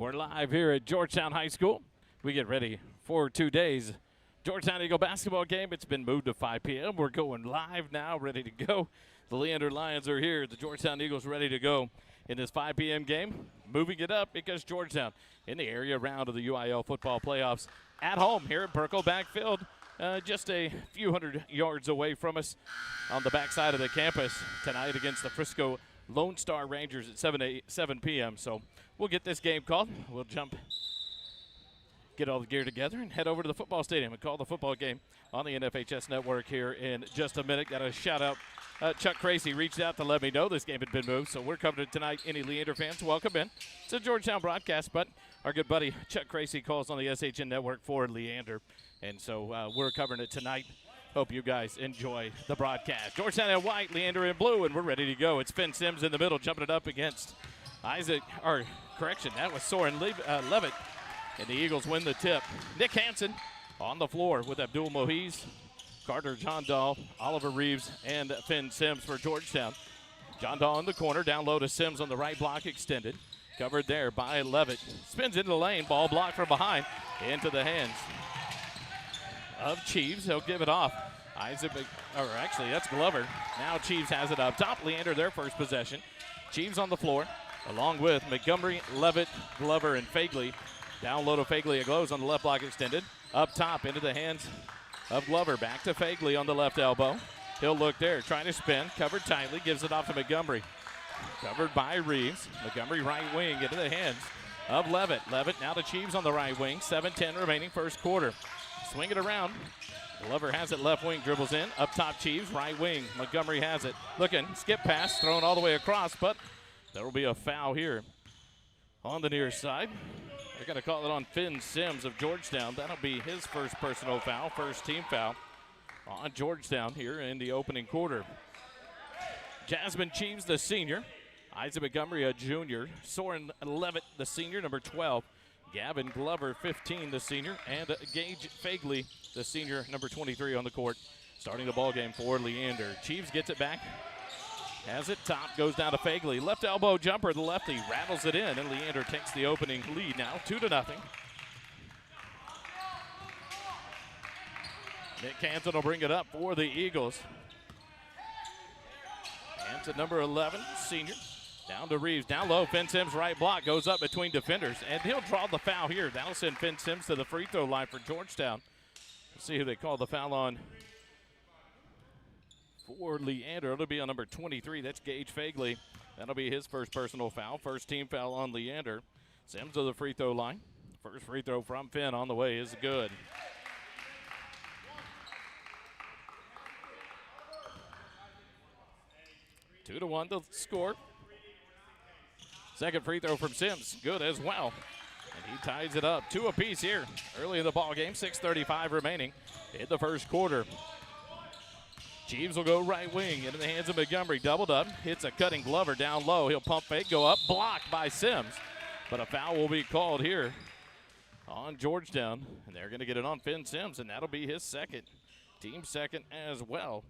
We're live here at Georgetown High School. We get ready for 2 days. Georgetown Eagle basketball game. It's been moved to 5 p.m. We're going live now, ready to go. The Leander Lions are here. The Georgetown Eagles ready to go in this 5 p.m. game. Moving it up because Georgetown in the area round of the UIL football playoffs at home here at Burkle Backfield. Just a few hundred yards away from us on the backside of the campus tonight against the Frisco Lone Star Rangers at 7 p.m. So we'll get this game called. We'll get all the gear together and head over to the football stadium and call the football game on the NFHS network here in just a minute. Got a shout out. Chuck Crazy reached out to let me know this game had been moved, so we're covering it tonight. Any Leander fans, welcome in. It's a Georgetown broadcast, but our good buddy Chuck Crazy calls on the SHN network for Leander, and so we're covering it tonight. Hope you guys enjoy the broadcast. Georgetown in white, Leander in blue, and we're ready to go. It's Finn Sims in the middle, jumping it up against that was Soren Levitt, and the Eagles win the tip. Nick Hansen on the floor with Abdul Mohiz, Carter John Dahl, Oliver Reeves, and Finn Sims for Georgetown. John Dahl in the corner, down low to Sims on the right block extended. Covered there by Levitt. Spins into the lane, ball blocked from behind, into the hands of Cheeves. He'll give it off. That's Glover. Now Cheeves has it up top. Leander their first possession. Cheeves on the floor, along with Montgomery, Levitt, Glover, and Fagley. Down low to Fagley, it glows on the left block extended. Up top into the hands of Glover. Back to Fagley on the left elbow. He'll look there, trying to spin, covered tightly, gives it off to Montgomery. Covered by Reeves. Montgomery right wing into the hands of Levitt. Levitt now to Cheeves on the right wing. 7:10 remaining first quarter. Swing it around. Glover has it left wing, dribbles in. Up top Cheeves, right wing. Montgomery has it. Looking, skip pass, thrown all the way across, but there will be a foul here on the near side. They're going to call it on Finn Sims of Georgetown. That'll be his first personal foul, first team foul on Georgetown here in the opening quarter. Jasmine Cheeves, the senior. Isaac Montgomery, a junior. Soren Levitt, the senior, number 12. Gavin Glover, 15, the senior. And Gage Fagley, the senior, number 23 on the court. Starting the ball game for Leander. Cheeves gets it back. Has it top, goes down to Fagley. Left elbow jumper, the lefty rattles it in, and Leander takes the opening lead now, 2-0. Nick Hansen will bring it up for the Eagles. Hansen, number 11, senior. Down to Reeves, down low. Finn Sims right block, goes up between defenders, and he'll draw the foul here. That'll send Finn Sims to the free throw line for Georgetown. Let's see who they call the foul on for Leander. It'll be on number 23. That's Gage Fagley. That'll be his first personal foul. First team foul on Leander. Sims to the free throw line. First free throw from Finn on the way is good. Two to one to score. Second free throw from Sims, good as well. And he ties it up. Two apiece here early in the ball game. 6:35 remaining in the first quarter. Cheeves will go right wing into the hands of Montgomery. Doubled up, hits a cutting Glover down low. He'll pump fake, go up, blocked by Sims. But a foul will be called here on Georgetown. And they're going to get it on Finn Sims, and that'll be his second. Team second as well.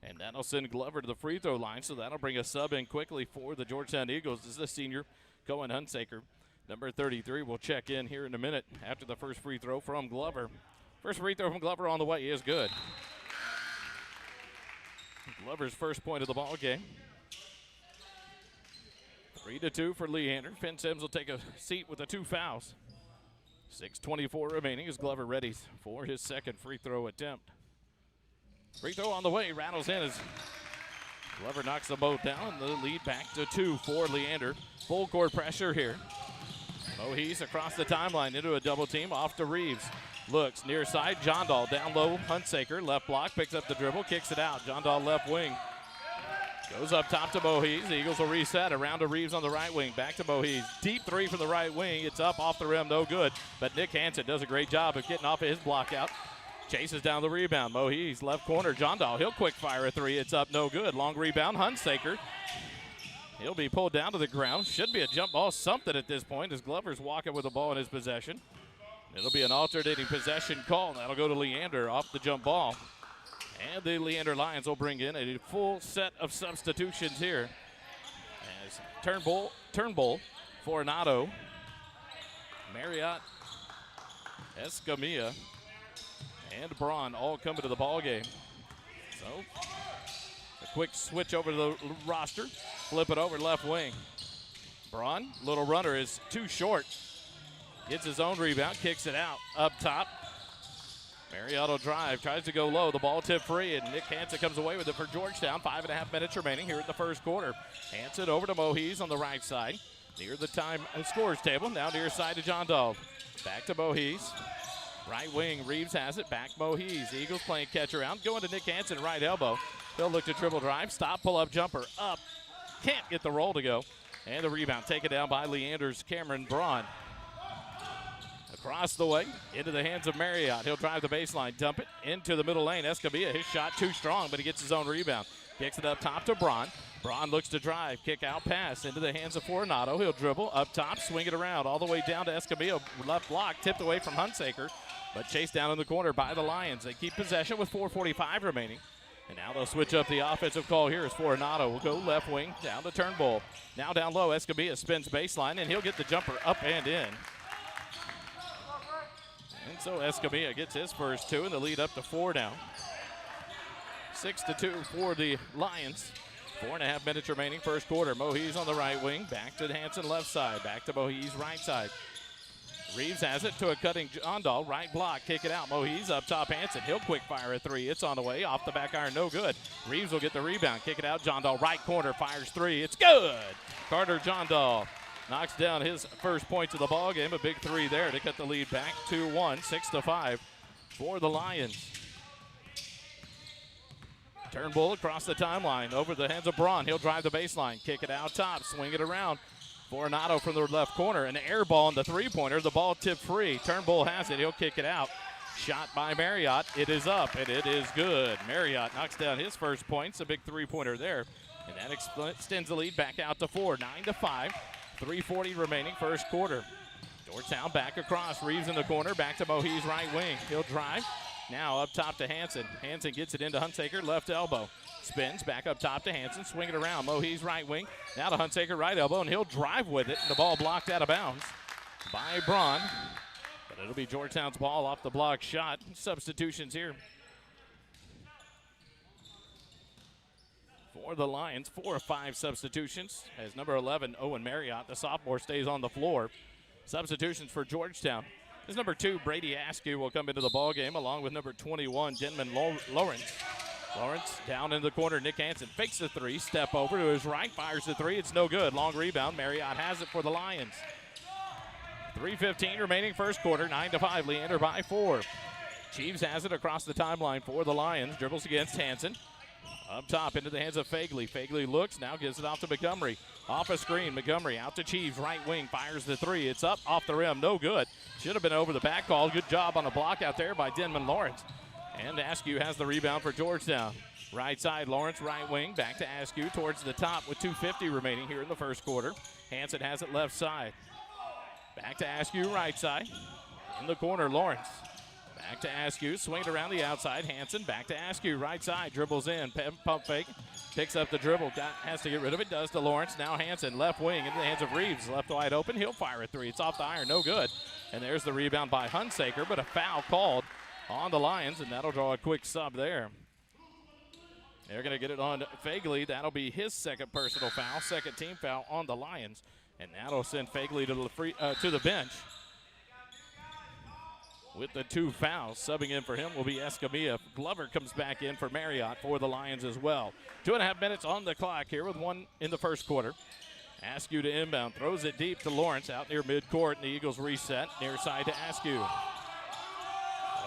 And that'll send Glover to the free throw line, so that'll bring a sub in quickly for the Georgetown Eagles. This is the senior, Cohen Hunsaker, number 33. We'll check in here in a minute after the first free throw from Glover. First free throw from Glover on the way is good. Glover's first point of the ball game. 3-2 for Leander. Finn Sims will take a seat with the two fouls. 6:24 remaining as Glover readies for his second free throw attempt. Free throw on the way, rattles in as Glover knocks them both down. The lead back to 2 for Leander. Full court pressure here. Mohiz across the timeline into a double team, off to Reeves. Looks near side, John Dahl down low, Hunsaker, left block, picks up the dribble, kicks it out. John Dahl left wing. Goes up top to Mohiz. The Eagles will reset around to Reeves on the right wing. Back to Mohiz. Deep three from the right wing. It's up off the rim, no good. But Nick Hansen does a great job of getting off of his block out. Chases down the rebound. Mohiz left corner. John Dahl, he'll quick fire a three. It's up, no good. Long rebound, Hunsaker. He'll be pulled down to the ground. Should be a jump ball, something at this point as Glover's walking with the ball in his possession. It'll be an alternating possession call. That'll go to Leander off the jump ball. And the Leander Lions will bring in a full set of substitutions here. As Turnbull, Fornato, Marriott, Escamilla, and Braun all coming to the ball game. So a quick switch over to the roster. Flip it over left wing. Braun, little runner, is too short. Gets his own rebound, kicks it out up top. Marriott will drive, tries to go low. The ball tip free, and Nick Hansen comes away with it for Georgetown. 5.5 minutes remaining here in the first quarter. Hansen over to Mohees on the right side. Near the time scores table. Now near side to John Dahl. Back to Mohees. Right wing, Reeves has it. Back Mohees. Eagles playing catch around. Going to Nick Hansen, right elbow. He'll look to dribble drive. Stop, pull up, jumper. Up. Can't get the roll to go. And the rebound taken down by Leander's Cameron Braun. Across the way, into the hands of Marriott. He'll drive the baseline, dump it into the middle lane. Escamilla, his shot too strong, but he gets his own rebound. Kicks it up top to Braun. Braun looks to drive, kick out pass into the hands of Fornato. He'll dribble up top, swing it around all the way down to Escamilla. Left block, tipped away from Hunsaker, but chased down in the corner by the Lions. They keep possession with 4:45 remaining. And now they'll switch up the offensive call here as Fornato will go left wing down to Turnbull. Now down low, Escamilla spins baseline, and he'll get the jumper up and in. And so Escamilla gets his first two, and the lead up to 4 now. 6-2 for the Lions. 4.5 minutes remaining, first quarter. Mohees on the right wing, back to Hansen left side, back to Mohees right side. Reeves has it to a cutting John Dahl, right block, kick it out. Mohees up top, Hansen. He'll quick fire a three. It's on the way, off the back iron, no good. Reeves will get the rebound, kick it out. John Dahl, right corner, fires three. It's good. Carter John Dahl knocks down his first points of the ball game. A big three there to cut the lead back 2-1, 6-5 for the Lions. Turnbull across the timeline, over the hands of Braun. He'll drive the baseline, kick it out top, swing it around. Fornato from the left corner, an air ball on the three-pointer. The ball tipped free. Turnbull has it. He'll kick it out. Shot by Marriott. It is up, and it is good. Marriott knocks down his first points. A big three-pointer there. And that extends the lead back out to 4, 9-5. 3:40 remaining, first quarter. Georgetown back across. Reeves in the corner. Back to Mohees right wing. He'll drive. Now up top to Hansen. Hansen gets it into Hunsaker, left elbow. Spins back up top to Hansen, swing it around. Mohees right wing. Now to Hunsaker, right elbow, and he'll drive with it. The ball blocked out of bounds by Braun. But it'll be Georgetown's ball off the block shot. Substitutions here for the Lions. 4 of 5 substitutions as number 11, Owen Marriott, the sophomore, stays on the floor. Substitutions for Georgetown. As number 2, Brady Askew, will come into the ball game along with number 21, Denman Lawrence. Lawrence down in the corner. Nick Hansen fakes the three. Step over to his right. Fires the three. It's no good. Long rebound. Marriott has it for the Lions. 3:15 remaining first quarter. 9-5. Leander by 4. Chiefs has it across the timeline for the Lions. Dribbles against Hansen. Up top into the hands of Fagley. Fagley looks. Now gives it off to Montgomery. Off a screen. Montgomery out to Chiefs. Right wing. Fires the three. It's up off the rim. No good. Should have been over the back call. Good job on a block out there by Denman Lawrence. And Askew has the rebound for Georgetown. Right side, Lawrence, right wing. Back to Askew towards the top with 2:50 remaining here in the first quarter. Hansen has it left side. Back to Askew, right side. In the corner, Lawrence. Back to Askew, swing it around the outside. Hansen back to Askew, right side. Dribbles in, pump fake. Picks up the dribble, has to get rid of it. Does to Lawrence. Now Hansen, left wing, into the hands of Reeves. Left wide open, he'll fire a three. It's off the iron, no good. And there's the rebound by Hunsaker, but a foul called on the Lions, and that'll draw a quick sub there. They're going to get it on Fagley. That'll be his second personal foul, second team foul on the Lions, and that'll send Fagley to the bench. With the 2 fouls, subbing in for him will be Escamilla. Glover comes back in for Marriott for the Lions as well. 2.5 minutes on the clock here with 1 in the first quarter. Askew to inbound, throws it deep to Lawrence out near midcourt, and the Eagles reset near side to Askew.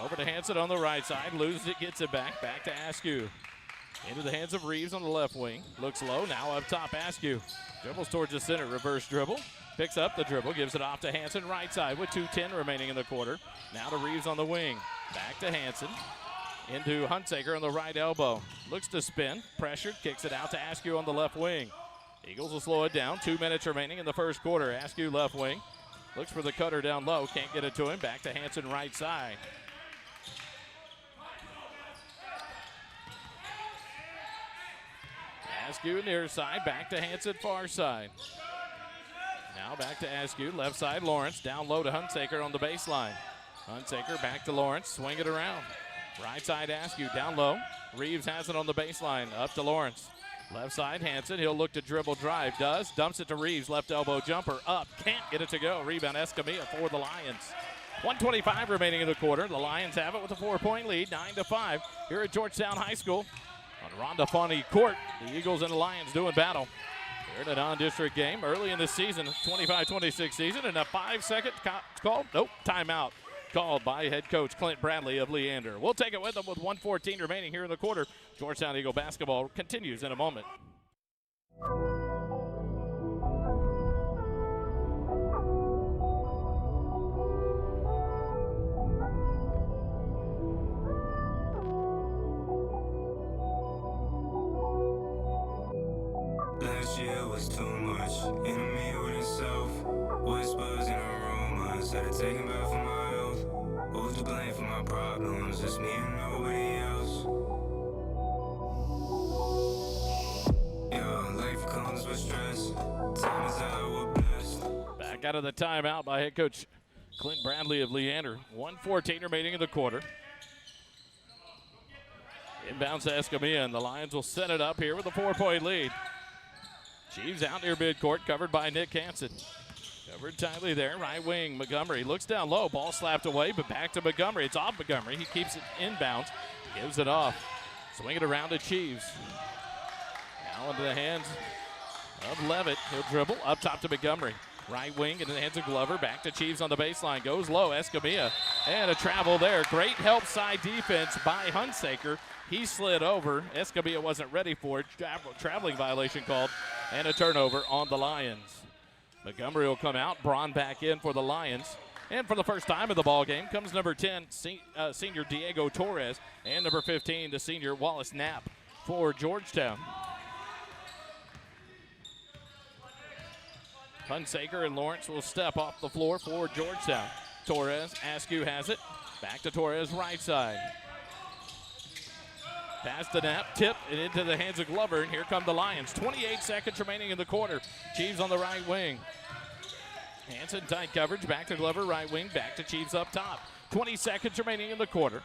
Over to Hansen on the right side, loses it, gets it back to Askew. Into the hands of Reeves on the left wing. Looks low, now up top, Askew. Dribbles towards the center, reverse dribble. Picks up the dribble, gives it off to Hansen, right side with 2:10 remaining in the quarter. Now to Reeves on the wing. Back to Hansen. Into Hunsaker on the right elbow. Looks to spin, pressured, kicks it out to Askew on the left wing. Eagles will slow it down, 2 minutes remaining in the first quarter. Askew left wing. Looks for the cutter down low, can't get it to him. Back to Hansen, right side. Askew near side, back to Hansen far side. Now back to Askew, left side Lawrence, down low to Hunsaker on the baseline. Hunsaker back to Lawrence, swing it around. Right side Askew, down low. Reeves has it on the baseline, up to Lawrence. Left side Hansen, he'll look to dribble drive, does, dumps it to Reeves, left elbow jumper, up, can't get it to go. Rebound Escamilla for the Lions. 1:25 remaining in the quarter. The Lions have it with a 4-point lead, 9-5 here at Georgetown High School. On Rhonda Fawney Court, the Eagles and the Lions doing battle. Here in a non-district game early in the season, 25-26 season, and a 5-second call, timeout called by head coach Clint Bradley of Leander. We'll take it with them with 1:14 remaining here in the quarter. Georgetown Eagle basketball continues in a moment. Last year was too much, enemy with itself, whispers and rumors, had to take him back from my health. Who's to blame for my problems? It's me and nobody else. Yeah, life comes with stress, time is how we're blessed. Back out of the timeout by head coach Clint Bradley of Leander. 1:14 remaining in the quarter. Inbounds to Escamilla, and the Lions will set it up here with a 4-point lead. Chiefs out near midcourt, covered by Nick Hansen. Covered tightly there, right wing, Montgomery looks down low, ball slapped away, but back to Montgomery. It's off Montgomery, he keeps it inbounds, gives it off. Swing it around to Chiefs. Now into the hands of Levitt. He'll dribble up top to Montgomery. Right wing into the hands of Glover, back to Chiefs on the baseline, goes low, Escamilla, and a travel there. Great help side defense by Hunsaker. He slid over. Escamilla wasn't ready for it. Traveling violation called, and a turnover on the Lions. Montgomery will come out. Braun back in for the Lions. And for the first time in the ball game comes number 10, senior Diego Torres, and number 15, the senior Wallace Knapp for Georgetown. Hunsaker and Lawrence will step off the floor for Georgetown. Torres, Askew has it. Back to Torres, right side. Pass to Knapp, tip, and into the hands of Glover, and here come the Lions. 28 seconds remaining in the quarter. Chiefs on the right wing. Hansen tight coverage, back to Glover, right wing, back to Chiefs up top. 20 seconds remaining in the quarter.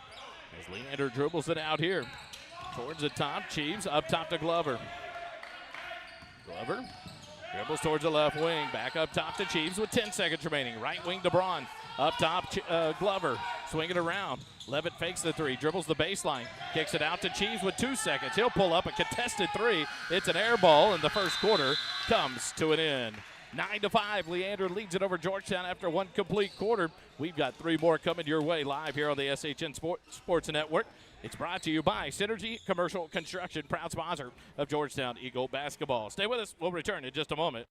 As Leander dribbles it out here. Towards the top, Chiefs up top to Glover. Glover dribbles towards the left wing, back up top to Chiefs with 10 seconds remaining. Right wing to Braun, up top Glover, swing it around. Levitt fakes the three, dribbles the baseline, kicks it out to Chiefs with 2 seconds. He'll pull up a contested three. It's an air ball, and the first quarter comes to an end. 9-5, Leander leads it over Georgetown after one complete quarter. We've got 3 more coming your way live here on the SHN Sports Network. It's brought to you by Synergy Commercial Construction, proud sponsor of Georgetown Eagle basketball. Stay with us. We'll return in just a moment.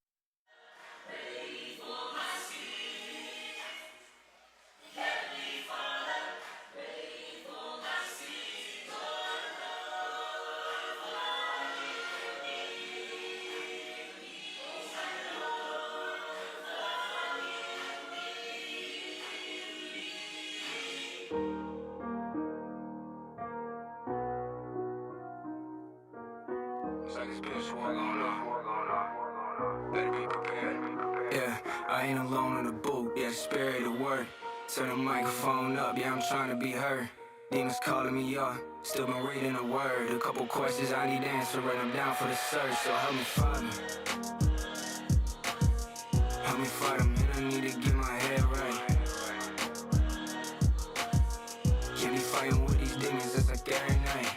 Yeah, I ain't alone in the booth, yeah, spirit of word. Turn the microphone up, yeah, I'm trying to be heard. Demons calling me up, still been reading the word. A couple questions I need answered, write them down for the search. So help me find them. Help me fight them, and I need to get my head right. Can't be fighting with these demons, it's like every night.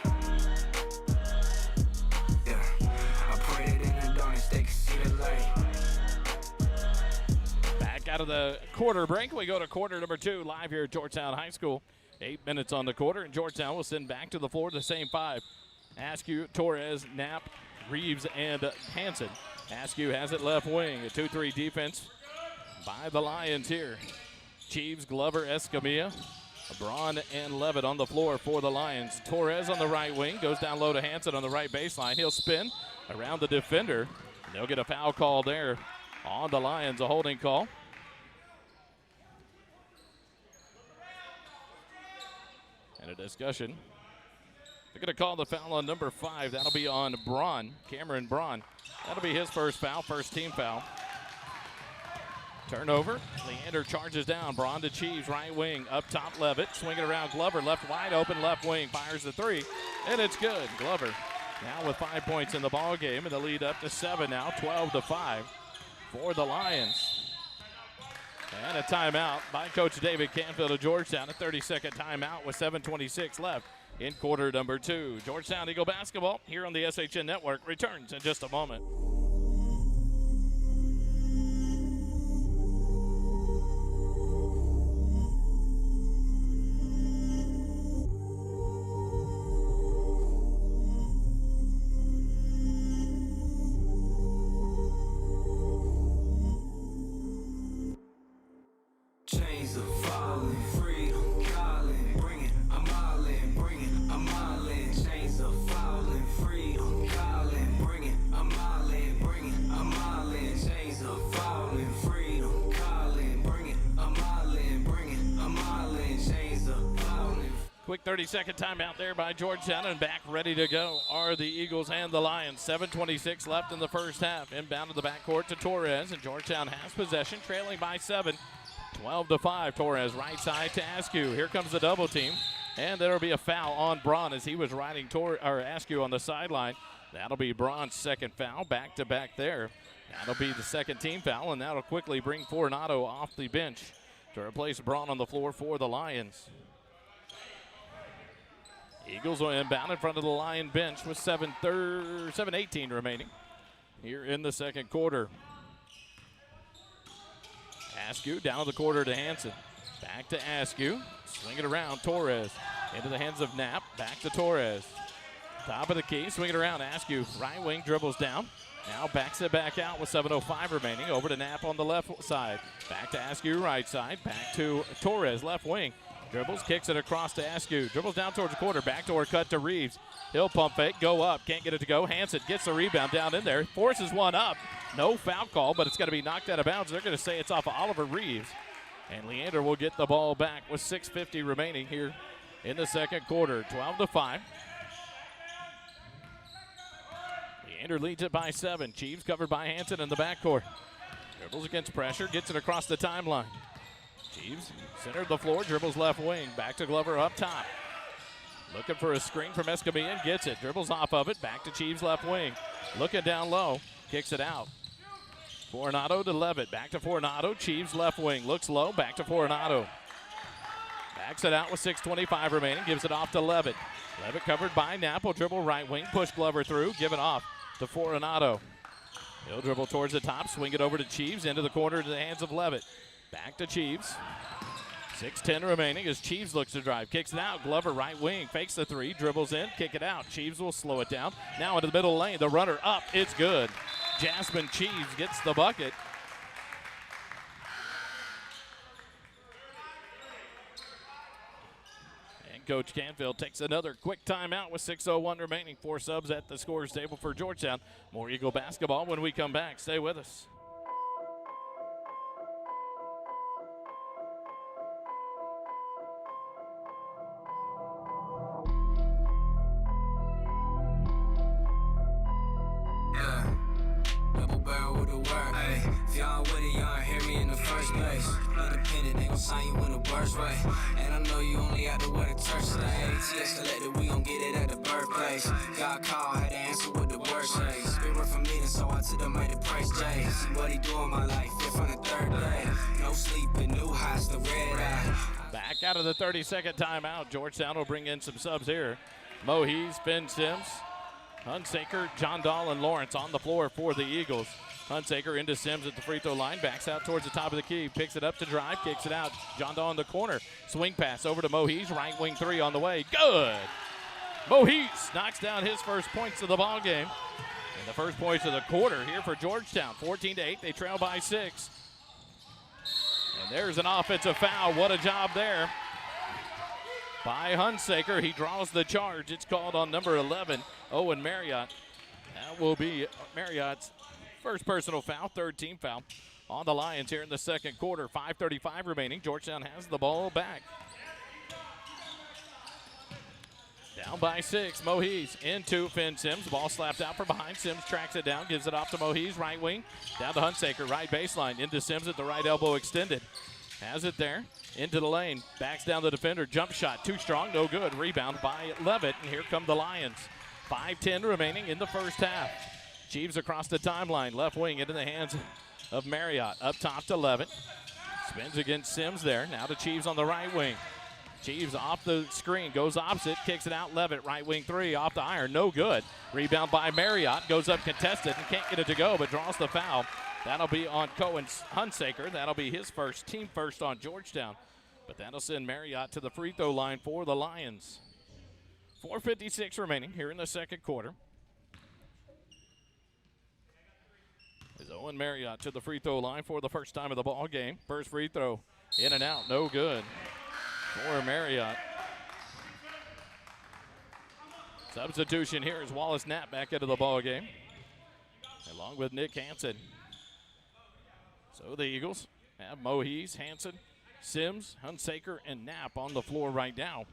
Out of the quarter break, we go to quarter number 2 live here at Georgetown High School. 8 minutes on the quarter, and Georgetown will send back to the floor the same 5. Askew, Torres, Knapp, Reeves, and Hansen. Askew has it left wing. A 2-3 defense by the Lions here. Chiefs, Glover, Escamilla, Braun, and Levitt on the floor for the Lions. Torres on the right wing, goes down low to Hansen on the right baseline. He'll spin around the defender, and they'll get a foul call there on the Lions, a holding call. And a discussion. They're going to call the foul on number 5. That'll be on Braun, Cameron Braun. That'll be his first foul, first team foul. Turnover. Leander charges down. Braun to Cheeves, right wing. Up top, Levitt. Swinging around Glover. Left wide open, left wing. Fires the three. And it's good. Glover now with 5 points in the ball game, and the lead up to 7 now, 12-5 for the Lions. And a timeout by Coach David Canfield of Georgetown. A 30-second timeout with 7:26 left in quarter number 2. Georgetown Eagle basketball here on the SHN Network returns in just a moment. Chains are falling, freedom calling, bring it, I'm all in, bring it, I'm all in. Chains are falling, freedom calling, bring it, I'm all in, bring it, I'm all in. Chains are falling, freedom calling, bring it, I'm all in, bring it, I'm all in. Chains are falling. Quick 30-second timeout there by Georgetown, and back ready to go are the Eagles and the Lions. 7:26 left in the first half. Inbound to the backcourt to Torres, and Georgetown has possession, trailing by 7. 12-5, Torres right side to Askew. Here comes the double team, and there'll be a foul on Braun as he was riding Askew on the sideline. That'll be Braun's second foul, back-to-back there. That'll be the second team foul, and that'll quickly bring Fornato off the bench to replace Braun on the floor for the Lions. Eagles will inbound in front of the Lion bench with 7:18 remaining here in the second quarter. Askew down the quarter to Hansen. Back to Askew. Swing it around. Torres into the hands of Knapp. Back to Torres. Top of the key. Swing it around. Askew right wing dribbles down. Now backs it back out with 7:05 remaining. Over to Knapp on the left side. Back to Askew right side. Back to Torres left wing. Dribbles, kicks it across to Askew. Dribbles down towards the quarter. Backdoor cut to Reeves. He'll pump fake. Go up. Can't get it to go. Hansen gets the rebound down in there. Forces one up. No foul call, but it's going to be knocked out of bounds. They're going to say it's off of Oliver Reeves. And Leander will get the ball back with 6:50 remaining here in the second quarter. 12-5. Leander leads it by 7. Cheeves covered by Hansen in the backcourt. Dribbles against pressure, gets it across the timeline. Cheeves centered the floor, dribbles left wing. Back to Glover up top. Looking for a screen from Escamilla and gets it. Dribbles off of it, back to Cheeves left wing. Looking down low, kicks it out. Fornato to Levitt, back to Fornato. Cheeves left wing, looks low, back to Fornato. Backs it out with 6:25 remaining, gives it off to Levitt. Levitt covered by Knapp, will dribble right wing, push Glover through, give it off to Fornato. He'll dribble towards the top, swing it over to Cheeves, into the corner to the hands of Levitt. Back to Cheeves. 6:10 remaining as Cheeves looks to drive. Kicks it out. Glover right wing. Fakes the three. Dribbles in. Kick it out. Cheeves will slow it down. Now into the middle lane. The runner up. It's good. Jasmine Cheeves gets the bucket. And Coach Canfield takes another quick timeout with 6:01 remaining. 4 subs at the scorer's table for Georgetown. More Eagle basketball when we come back. Stay with us. If y'all with it, y'all hear me in the first place. Independent, they gon' sign you in the worst way. And I know you only have to wear the church today. TS collected, we gon' get it at the birthplace. Got called, had to answer with the worst say. Spirit from me, so I took the mighty praise Jay. See what he doing my life, fifth on the third day. No sleeping, new highs, the red eye. Back out of the 30-second timeout. Georgetown will bring in some subs here. Mohees, Finn Sims, Hunsaker, John Dahl, and Lawrence on the floor for the Eagles. Hunsaker into Sims at the free throw line, backs out towards the top of the key, picks it up to drive, kicks it out. John Dahl in the corner, swing pass over to Mohees, right wing three on the way, good! Mohees knocks down his first points of the ball game. And the first points of the quarter here for Georgetown, 14-8, they trail by 6. And there's an offensive foul, what a job there by Hunsaker. He draws the charge, it's called on number 11, Owen Marriott. That will be Marriott's first personal foul, third team foul on the Lions here in the second quarter. 5:35 remaining. Georgetown has the ball back. Down by 6, Mohees into Finn Sims. Ball slapped out from behind. Sims tracks it down, gives it off to Mohees, right wing. Down to Hunsaker, right baseline. Into Sims at the right elbow extended. Has it there, into the lane. Backs down the defender, jump shot, too strong, no good. Rebound by Levitt, and here come the Lions. 5:10 remaining in the first half. Cheeves across the timeline, left wing into the hands of Marriott. Up top to Levitt. Spins against Sims there, now to Cheeves on the right wing. Cheeves off the screen, goes opposite, kicks it out. Levitt, right wing three, off the iron, no good. Rebound by Marriott, goes up contested and can't get it to go, but draws the foul. That'll be on Cohen's Hunsaker. That'll be his first, team first on Georgetown. But that'll send Marriott to the free throw line for the Lions. 4:56 remaining here in the second quarter. Is Owen Marriott to the free throw line for the first time of the ball game. First free throw, in and out, no good. For Marriott. Substitution here is Wallace Knapp back into the ball game, along with Nick Hansen. So the Eagles have Mohees, Hansen, Sims, Hunsaker, and Knapp on the floor right now.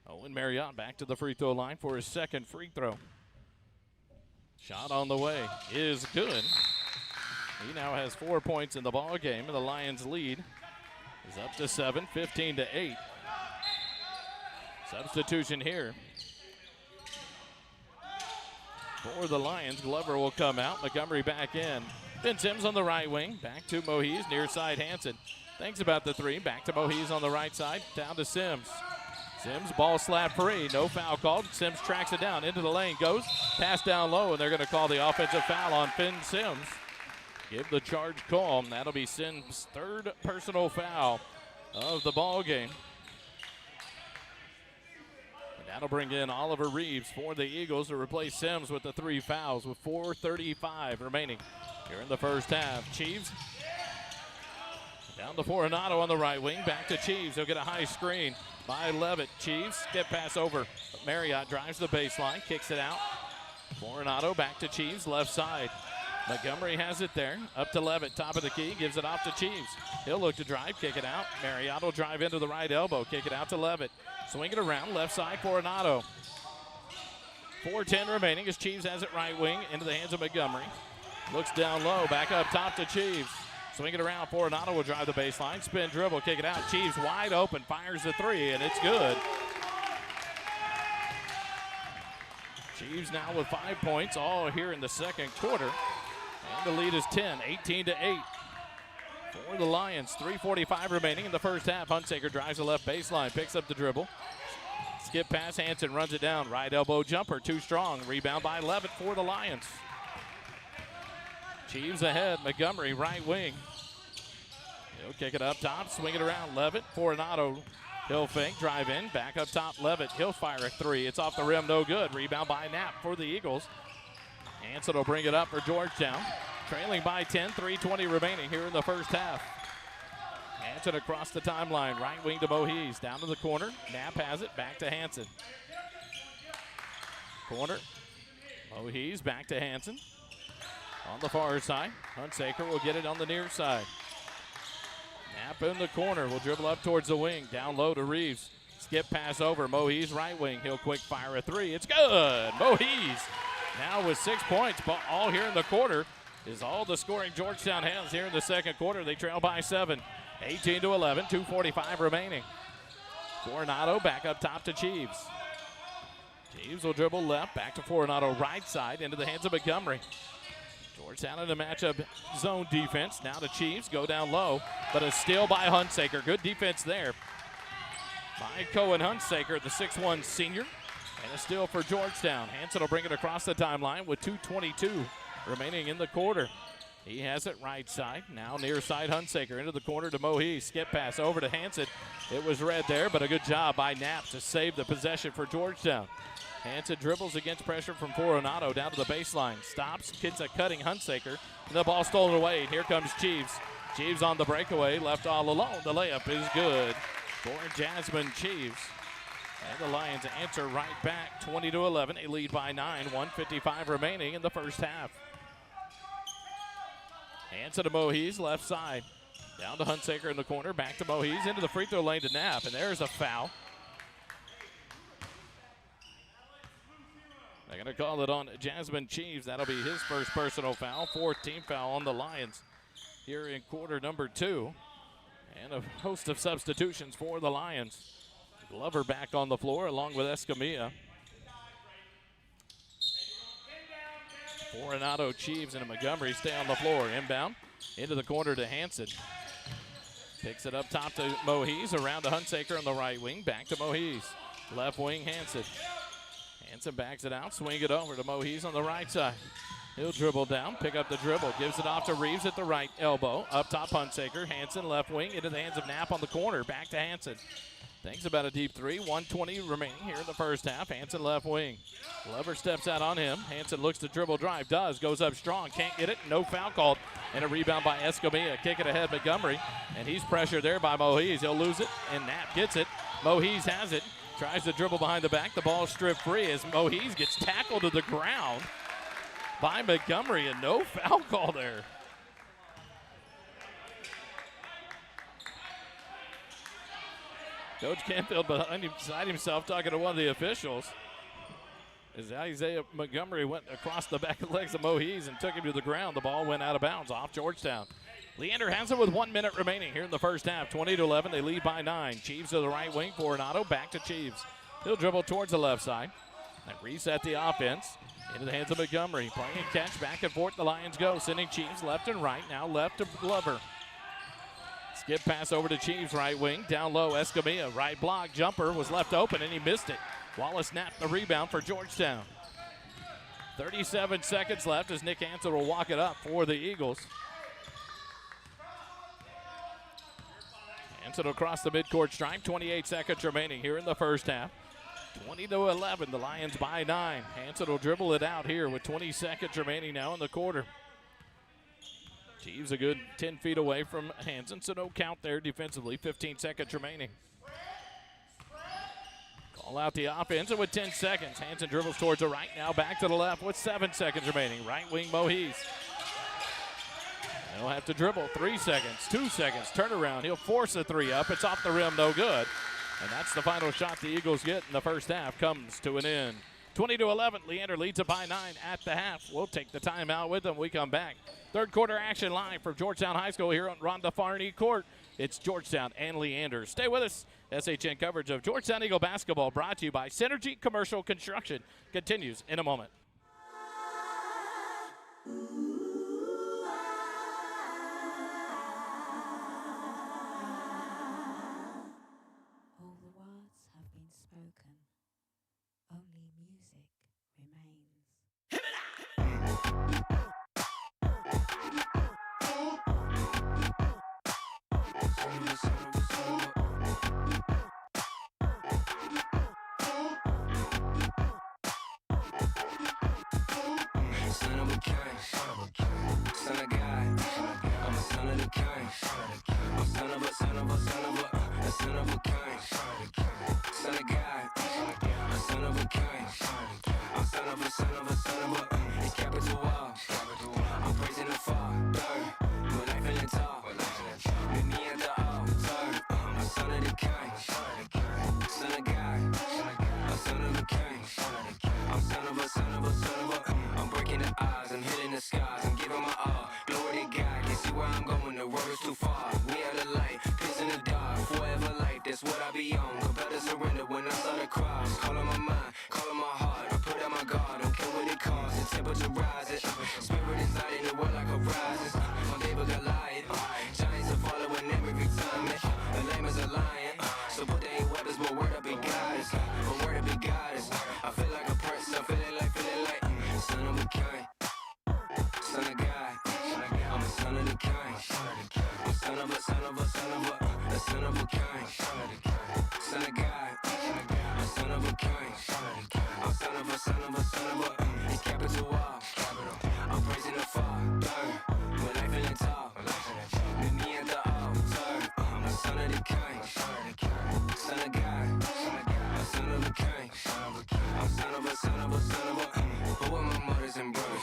Owen Marriott back to the free throw line for his second free throw. Shot on the way is good. He now has 4 points in the ball game, and the Lions lead is up to 7, 15-8. Substitution here for the Lions. Glover will come out. Montgomery back in. Finn Sims on the right wing. Back to Mohees. Near side Hansen. Thinks about the three. Back to Mohees on the right side. Down to Sims. Sims, ball slap free. No foul called. Sims tracks it down. Into the lane goes. Pass down low, and they're going to call the offensive foul on Finn Sims. Give the charge call. That'll be Sims' third personal foul of the ball game. And that'll bring in Oliver Reeves for the Eagles to replace Sims with the 3 fouls with 4:35 remaining here in the first half. Cheeves down to Fortunato on the right wing. Back to Cheeves. He'll get a high screen by Levitt. Cheeves, skip pass over. Marriott drives the baseline, kicks it out. Fortunato back to Cheeves, left side. Montgomery has it there. Up to Levitt, top of the key, gives it off to Cheeves. He'll look to drive, kick it out. Marriott will drive into the right elbow, kick it out to Levitt. Swing it around, left side, Fortunato. 4:10 remaining as Cheeves has it right wing into the hands of Montgomery. Looks down low, back up top to Cheeves. Swing it around, Fortunato will drive the baseline, spin dribble, kick it out. Cheeves wide open, fires the three, and it's good. Cheeves now with 5 points, all here in the second quarter. And the lead is 10, 18-8 for the Lions. 3:45 remaining in the first half. Hunsaker drives the left baseline, picks up the dribble. Skip pass, Hansen runs it down. Right elbow jumper, too strong. Rebound by Levitt for the Lions. Cheeves ahead, Montgomery right wing. He'll kick it up top, swing it around. Levitt, Fortunato, he'll fake, drive in, back up top. Levitt, he'll fire a three. It's off the rim, no good. Rebound by Knapp for the Eagles. Hansen will bring it up for Georgetown. Trailing by 10, 3:20 remaining here in the first half. Hansen across the timeline, right wing to Mohees. Down to the corner, Knapp has it, back to Hansen. Corner, Mohees back to Hansen. On the far side, Hunsaker will get it on the near side. Knapp in the corner, will dribble up towards the wing. Down low to Reeves. Skip pass over, Mohees right wing. He'll quick fire a three. It's good. Mohees now with 6 points, but all here in the quarter is all the scoring Georgetown has here in the second quarter. They trail by 7, 18-11, 2:45 remaining. Fortunato back up top to Cheeves. Cheeves will dribble left, back to Fortunato right side, into the hands of Montgomery. Georgetown in a matchup zone defense. Now to Cheeves, go down low, but a steal by Hunsaker. Good defense there by Cohen Hunsaker, the 6'1 senior. And a steal for Georgetown. Hansen will bring it across the timeline with 2:22 remaining in the quarter. He has it right side. Now near side Hunsaker into the corner to Mohees. Skip pass over to Hansen. It was red there, but a good job by Knapp to save the possession for Georgetown. Hansen dribbles against pressure from Fortunato down to the baseline. Stops, gets a cutting Hunsaker. And the ball stolen away. And here comes Cheeves. Cheeves on the breakaway, left all alone. The layup is good for Jasmine Cheeves. And the Lions answer right back, 20-11. They lead by 9, 1:55 remaining in the first half. Hansen to Mohees, left side. Down to Hunsaker in the corner, back to Mohees, into the free throw lane to Knapp. And there's a foul. They're going to call it on Jasmine Cheeves. That'll be his first personal foul, 4th team foul on the Lions here in quarter number 2. And a host of substitutions for the Lions. Glover back on the floor along with Escamilla. Coronado, Cheeves, and Montgomery stay on the floor. Inbound into the corner to Hanson. Picks it up top to Mohees, around to Hunsaker on the right wing. Back to Mohees. Left wing, Hanson. Hanson backs it out, swing it over to Mohees on the right side. He'll dribble down, pick up the dribble, gives it off to Reeves at the right elbow. Up top, Hunsaker. Hanson left wing into the hands of Knapp on the corner. Back to Hanson. Thinks about a deep three. 1:20 remaining here in the first half. Hanson left wing. Glover steps out on him. Hanson looks to dribble drive. Does. Goes up strong. Can't get it. No foul called. And a rebound by Escamilla. Kick it ahead, Montgomery. And he's pressured there by Mohees. He'll lose it. And Knapp gets it. Mohees has it. Tries to dribble behind the back. The ball stripped free as Mohees gets tackled to the ground by Montgomery. And no foul call there. Coach Canfield beside himself talking to one of the officials as Isaiah Montgomery went across the back of the legs of Mohees and took him to the ground. The ball went out of bounds off Georgetown. Leander has it with 1 minute remaining here in the first half. 20-11, they lead by 9. Cheeves to the right wing, Coronado back to Cheeves. He'll dribble towards the left side and reset the offense into the hands of Montgomery. Playing catch, back and forth the Lions go, sending Cheeves left and right, now left to Glover. Skip pass over to Cheeves, right wing. Down low, Escamilla. Right block, jumper was left open, and he missed it. Wallace snapped the rebound for Georgetown. 37 seconds left as Nick Hanson will walk it up for the Eagles. Hanson across the midcourt stripe. 28 seconds remaining here in the first half. 20-11, the Lions by 9. Hanson will dribble it out here with 20 seconds remaining now in the quarter. Cheeves a good 10 feet away from Hanson, so no count there defensively. 15 seconds remaining. Call out the offense, and with 10 seconds, Hanson dribbles towards the right, now back to the left with 7 seconds remaining. Right wing, Mohees. He'll have to dribble. 3 seconds, 2 seconds, turnaround. He'll force a three up. It's off the rim, no good. And that's the final shot the Eagles get in the first half. Comes to an end. 20-11, Leander leads it by 9 at the half. We'll take the timeout with them. We come back. Third quarter action live from Georgetown High School here on Rhonda Farney Court. It's Georgetown and Leander. Stay with us. SHN coverage of Georgetown Eagle basketball brought to you by Synergy Commercial Construction continues in a moment. All the words have been spoken. Only music remains. Son of a king, son of God. I'm a son of the king. I'm son of a son of a king. Son of God. I'm son of a king. I'm son of a. It's capital R. I'm praising the Father. With life in the top. Meet me at the altar. I'm a son of the king. Son of God. I'm son of a king. I'm son of a. I'm breaking the odds, I'm hitting the skies, I'm giving my all. Glory to God, can't see where I'm going, the road is too far. We are the light, peace in the dark, forever light, that's what I be on. Compelled to surrender when I saw the cross. Calling my mind, calling my heart, I put out my guard, don't care what it costs. The temperature rises, spirit inside in the world like horizons. My neighbor got lying, giants are following every time. The lamb is a lion, so put their weapons, but word up be goddess. But word up be goddess. I feel like a prince, I'm feeling like son of a king, son of God. I'm a son of the king. I'm son of a king. Son of God. I'm son of a king. I'm son of a. It's capital R. I'm praising the Father. With life in the top. Meet me at the altar. I'm a son of the king. Son of God. I'm son of a king. I'm son of a. Who are my mothers and brothers?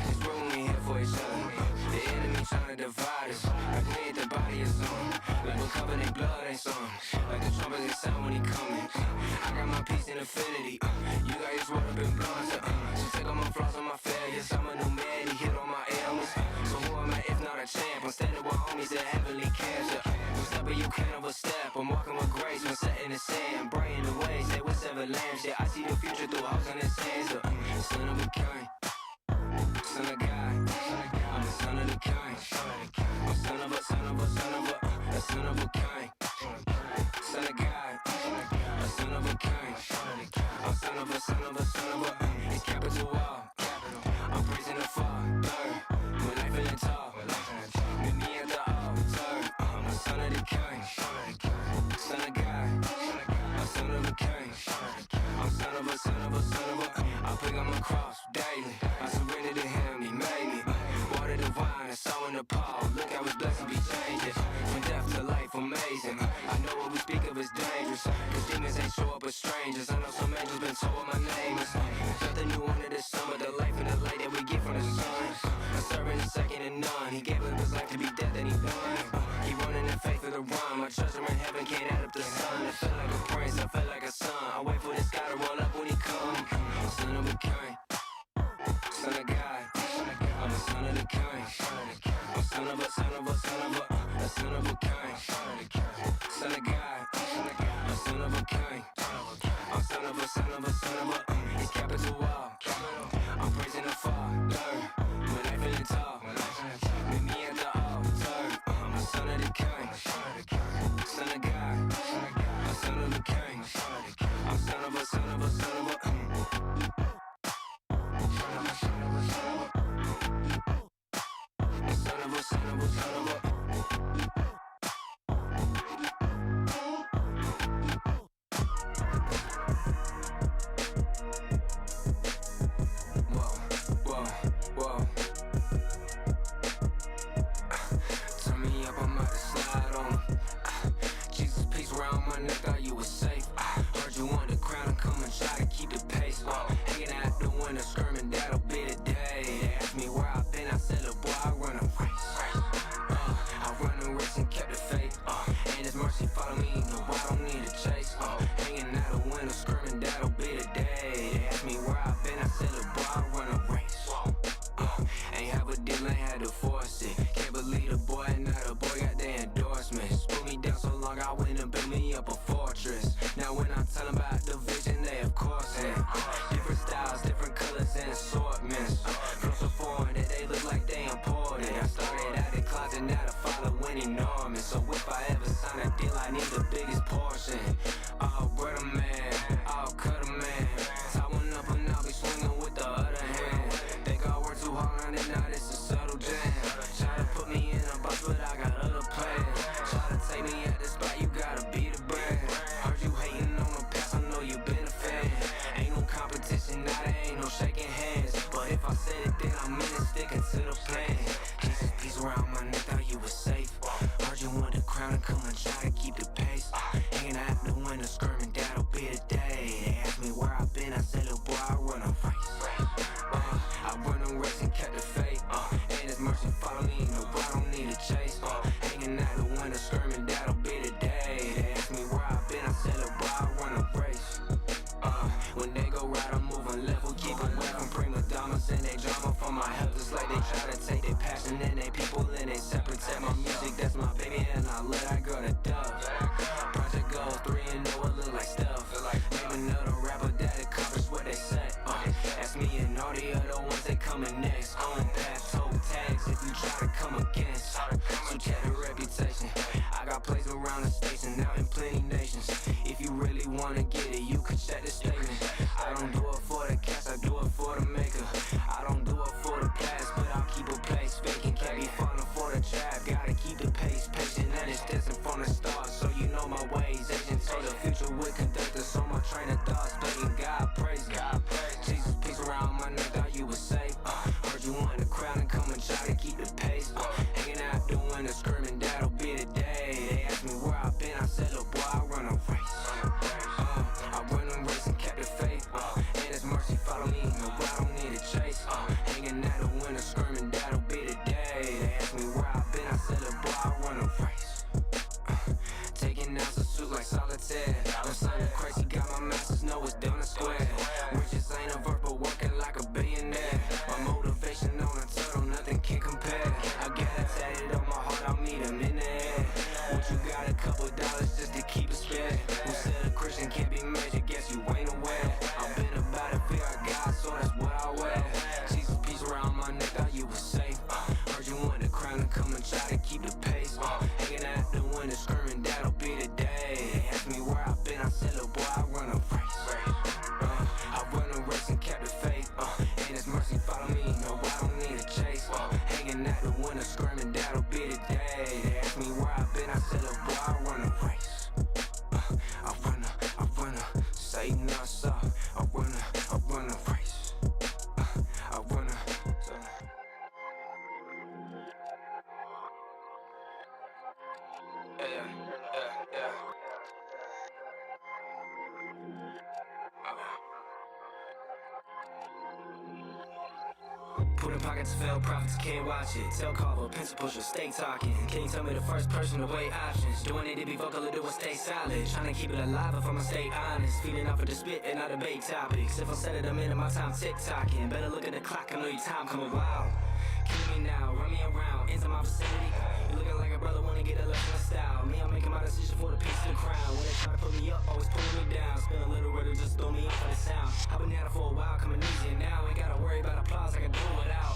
It's room we here for each other. The enemy trying to divide us. I need the body is on. Like we're covered in blood ain't some. Like the trumpets they sound when he coming. I got my peace in infinity. You got yours rolled up in blonde. Yes, I'm a new man, he hit on my ailments. So who am I if not a champ? I'm standing with homies that heavenly cancer. One step but you can't overstep. I'm walking with grace when set in the sand. Brighten the ways, they with seven lamps. Yeah, I see the future through house in his hands. Son of a king, son of God. I'm the son of the king. I'm son of a, son of a, son of a son of a king. Son of God, a son of a king. I'm son of a, son of a, son of a. It's capital R. I'm praising the Father. When life in the top, meet me at the altar. I'm the son of the king. Son of God, a son of a king. I'm son of a, son of a, son of a. I pick up my cross daily. I surrender to him, he made me. Water the wine, I saw in the Paul. Look how his blessings be changing. From death to life, amazing. I know what we speak of is dangerous. Cause demons ain't show up as strangers. I know some angels been told what my name is. Nothing new under the summer. The life and the light that we get from the sun. A servant is second to none. He gave up his life to be dead, then he done. He running in faith of the run. My treasure in heaven can't add up the sun. I feel like a prince, I feel like a son. I wait for the sky to roll up when he come. Son of a king, son of God. I'm a son of the king. I'm son of a, son of a, son of a son of a king. Son of God, a son of a king. I'm son of a, son of a, son of a. It's capital R. I'm praising the Father. When life in the top, meet me at the altar. I'm the son of the king. Son of God, a son of a king. I'm son of a, son of a, son of a. Son of a, son of a, son of a. Son of a, son of a, son of a. Turn me up, I'm about to slide on. Jesus, peace around my neck, thought you was safe. Heard you want the crown and come and try to keep the pace. Hanging out the window, skirming, that'll be the day. They asked me where I've been, I said, look, boy, I run a race. I run a race and kept the faith. And His mercy follow me, no, I don't need a chase. Hanging out the window, skirming, that'll be the day. They asked me where I've been, I said, look, boy, I run a race. Ain't have a deal, ain't had to force it. Can't believe the boy, now the boy got their endorsements. Put me down so long, I went and built me up a fortress. Now when I tell them about the vision, they of course it. Different styles, different colors and assortments. Flow so foreign that they look like they imported. I started out the closet, now the following enormous. So if I ever sign a deal, I need the biggest portion. I'll bread a man, I'll cut a man. Tie one up and I'll be swinging with the other hand. Think I work too hard on it, now this is subtle jam. Try to put me in a box, but I got other plans. Try to take me at the spot, you gotta be the brand. Heard you hating on the past, I know you been a fan. Ain't no competition, now there ain't no shaking hands. But if I said it, then I meant it, sticking to the plan. Jesus, peace around my neck, thought you was safe. Heard you want the crown and come and try to keep the pace. Hanging out the window, skirming, that'll be the day. They asked me where I've been, I said, look, boy, I run a race. I run a race and kept the faith. And His mercy follow me, no, I don't need a chase. Hanging out the window, skirming, that'll be the day. They asked me where I've been, I said, look, boy, I run a race. When they go right, I'm moving level, keep away from prima donnas and they drama for my health. It's like they try to take their passion and they people and they separate. My music, that's my baby, and I let that girl to dove. Project goals 3 and 0, it look like stuff. Name another rapper that accomplished what they said. Ask me and all the other ones, they coming next. On pass, toe tags if you try to come against. So check the reputation. I got plays around the station, out in plenty nations. If you really wanna get it, you can check the statement. I don't do it for the cash, I do it for the maker. I don't do it for the past, but I'll keep a pace. Faking can't be falling for the trap. Gotta keep the pace, patient and it's distant from the start. So you know my ways, agent so the future will conduct us on my train of thoughts. Begging God praise, God praise. Jesus, peace around my neck, thought you was safe. Heard you want the crowd and come and try to keep the pace. Hanging out the window, skirming, that'll be the day. They asked me where I've been, I said, look, boy, I run a race. I run a race and kept the faith. And His mercy follow me, no, I don't need a chase. Hanging out the window, skirming, that'll be the day. They asked me where I've been, I said, look, boy, I run a race. Taking out the suit like solitaire. I'm something crazy, got my masters, know it's down the square. Riches ain't a verb, but working like a billionaire. My motive said, "Look, boy, I run a race. I run a, say not so. I run a race. I run a. Yeah. Put in pockets, fail profits, can't watch it. Tell Carver, pencil pusher, stay talking. Can you tell me the first person to weigh options? Doing it to be vocal or do it stay solid? Trying to keep it alive if I'ma stay honest. Feeding off of the spit and not debate topics. If I said it a minute, my time tick-tocking. Better look at the clock, I know your time coming wild. Kill me now, run me around, into my vicinity. You looking like a brother, wanna get a lesson of style. Me, I'm making my decision for the piece of the crown. When they try to put me up, always pulling me down. Spin a little rhythm, just throw me up for the sound. I've been at it for a while, coming easier now. Ain't gotta worry about applause, I can do it out.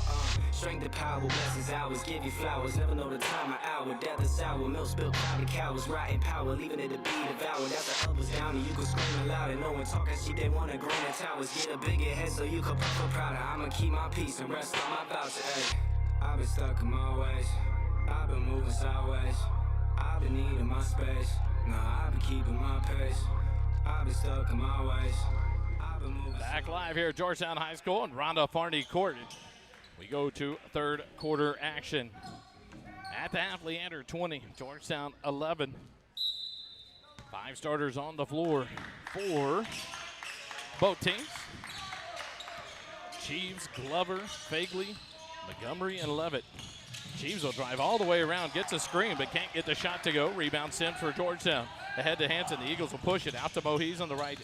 Strength and power, blessings hours, give you flowers. Never know the time or hour, death is sour. Milk spilled, crowded cowards, rotten power. Leaving it to be devoured, that's the elbows down. And you can scream aloud and no one talking shit, they want a grain of towers. Get a bigger head so you can puff prouder. I'ma keep my peace and rest on my voucher, ayy. I've been stuck in my ways, I've been moving sideways, I've been needing my space, nah, I've been keeping my pace, I've been stuck in my ways, I've been moving Back live here at Georgetown High School and Rhonda Farney Court. We go to third quarter action. At the half, Leander 20, Georgetown 11. 5 starters on the floor for both teams. Cheeves, Glover, Fagley, Montgomery, and Levitt. Cheeves will drive all the way around, gets a screen, but can't get the shot to go. Rebound Sims for Georgetown. Ahead to Hanson. The Eagles will push it out to Mohies on the right.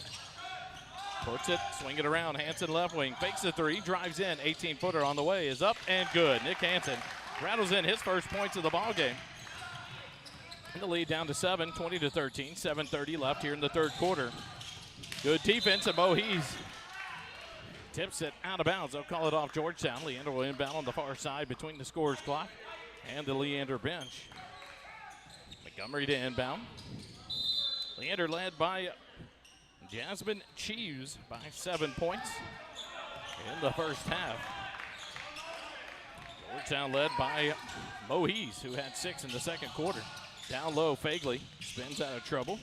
Puts it, swing it around. Hanson left wing, fakes the 3, drives in. 18-footer on the way is up and good. Nick Hanson rattles in his first points of the ball game. And the lead down to 7, 20-13. 7:30 left here in the third quarter. Good defense of Mohies. Tips it out of bounds. They'll call it off Georgetown. Leander will inbound on the far side between the scorer's clock and the Leander bench. Montgomery to inbound. Leander led by Jasmine Cheeves by 7 points in the first half. Georgetown led by Mohies, who had 6 in the second quarter. Down low, Fagley spins out of trouble.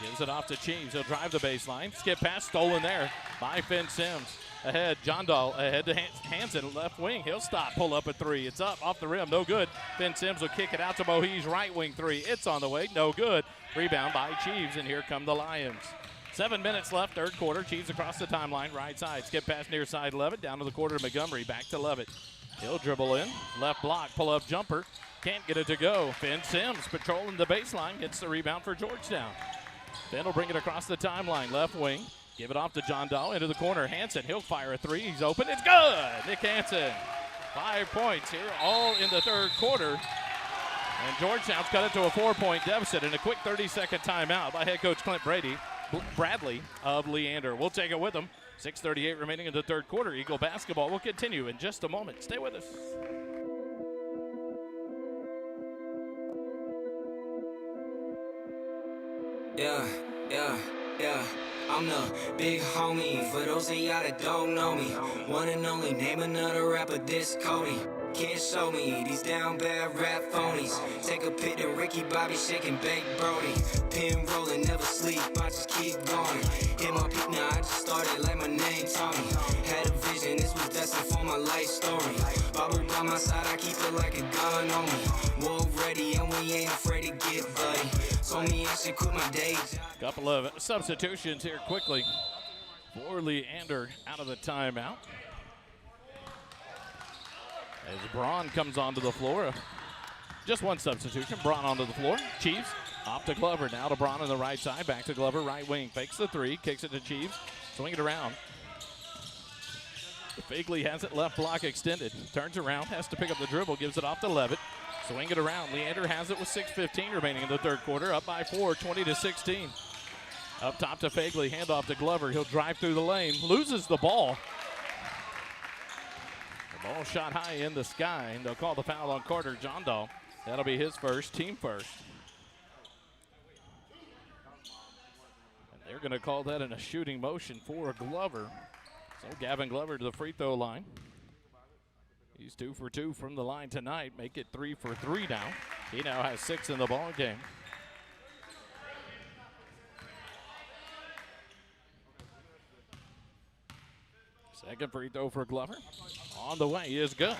Gives it off to Cheeves. He'll drive the baseline. Skip pass stolen there by Finn Sims. Ahead, John Dahl ahead to Hanson, left wing. He'll stop, pull up a 3. It's up, off the rim, no good. Finn Sims will kick it out to Mohies, right wing 3. It's on the way, no good. Rebound by Cheeves, and here come the Lions. 7 minutes left, third quarter. Cheeves across the timeline, right side. Skip pass near side Levitt, down to the quarter to Montgomery, back to Levitt. He'll dribble in, left block, pull up jumper. Can't get it to go. Finn Sims patrolling the baseline, gets the rebound for Georgetown. Finn will bring it across the timeline, left wing. Give it off to John Dahl, into the corner. Hanson, he'll fire a 3. He's open, it's good! Nick Hanson, 5 points here, all in the third quarter. And Georgetown's cut it to a 4-point deficit in a quick 30-second timeout by head coach Clint Bradley of Leander. We'll take it with them. 6:38 remaining in the third quarter. Eagle basketball will continue in just a moment. Stay with us. Yeah. I'm the big homie, for those of y'all that don't know me. One and only, name another rapper, this Cody. Can't show me these down bad rap phonies. Take a pic of Ricky Bobby shaking Bake Brody. Pin rolling, never sleep, I just keep going. Hit my peak now, I just started like my name Tommy. Had a vision, this was destined for my life story. Bobber by my side, I keep it like a gun on me. War ready and we ain't afraid to get bloody. Told me I should quit my day job. Couple of substitutions here quickly for Leander out of the timeout. As Braun comes onto the floor. Just one substitution. Braun onto the floor. Cheeves off to Glover. Now to Braun on the right side. Back to Glover. Right wing. Fakes the 3. Kicks it to Cheeves. Swing it around. Fagley has it. Left block extended. Turns around. Has to pick up the dribble. Gives it off to Levitt. Swing it around. Leander has it with 6:15 remaining in the third quarter. Up by 4. 20-16. Up top to Fagley. Handoff to Glover. He'll drive through the lane. Loses the ball. Ball shot high in the sky, and they'll call the foul on Carter John Dahl. That'll be his first, team first. And they're going to call that in a shooting motion for Glover. So Gavin Glover to the free throw line. He's 2 for 2 from the line tonight. Make it 3 for 3 now. He now has 6 in the ball game. Second free throw for Glover. On the way is good.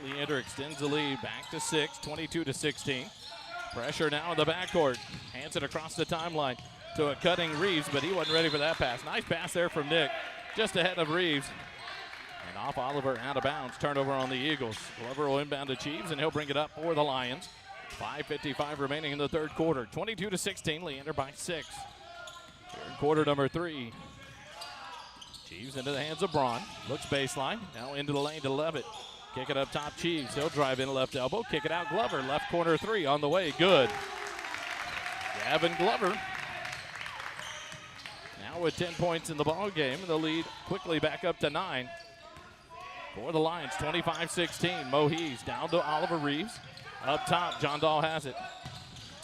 Leander extends the lead back to 6, 22-16. Pressure now in the backcourt. Hands it across the timeline to a cutting Reeves, but he wasn't ready for that pass. Nice pass there from Nick, just ahead of Reeves. And off Oliver, out of bounds. Turnover on the Eagles. Glover will inbound to Cheeves, and he'll bring it up for the Lions. 5:55 remaining in the third quarter. 22-16, Leander by 6. Here in quarter number 3. Cheeves into the hands of Braun. Looks baseline. Now into the lane to Levitt. Kick it up top, Cheeves. He'll drive in left elbow. Kick it out, Glover. Left corner 3 on the way. Good. Gavin Glover. Now with 10 points in the ball game. The lead quickly back up to 9. For the Lions, 25-16. Mohees down to Oliver Reeves. Up top, John Dahl has it.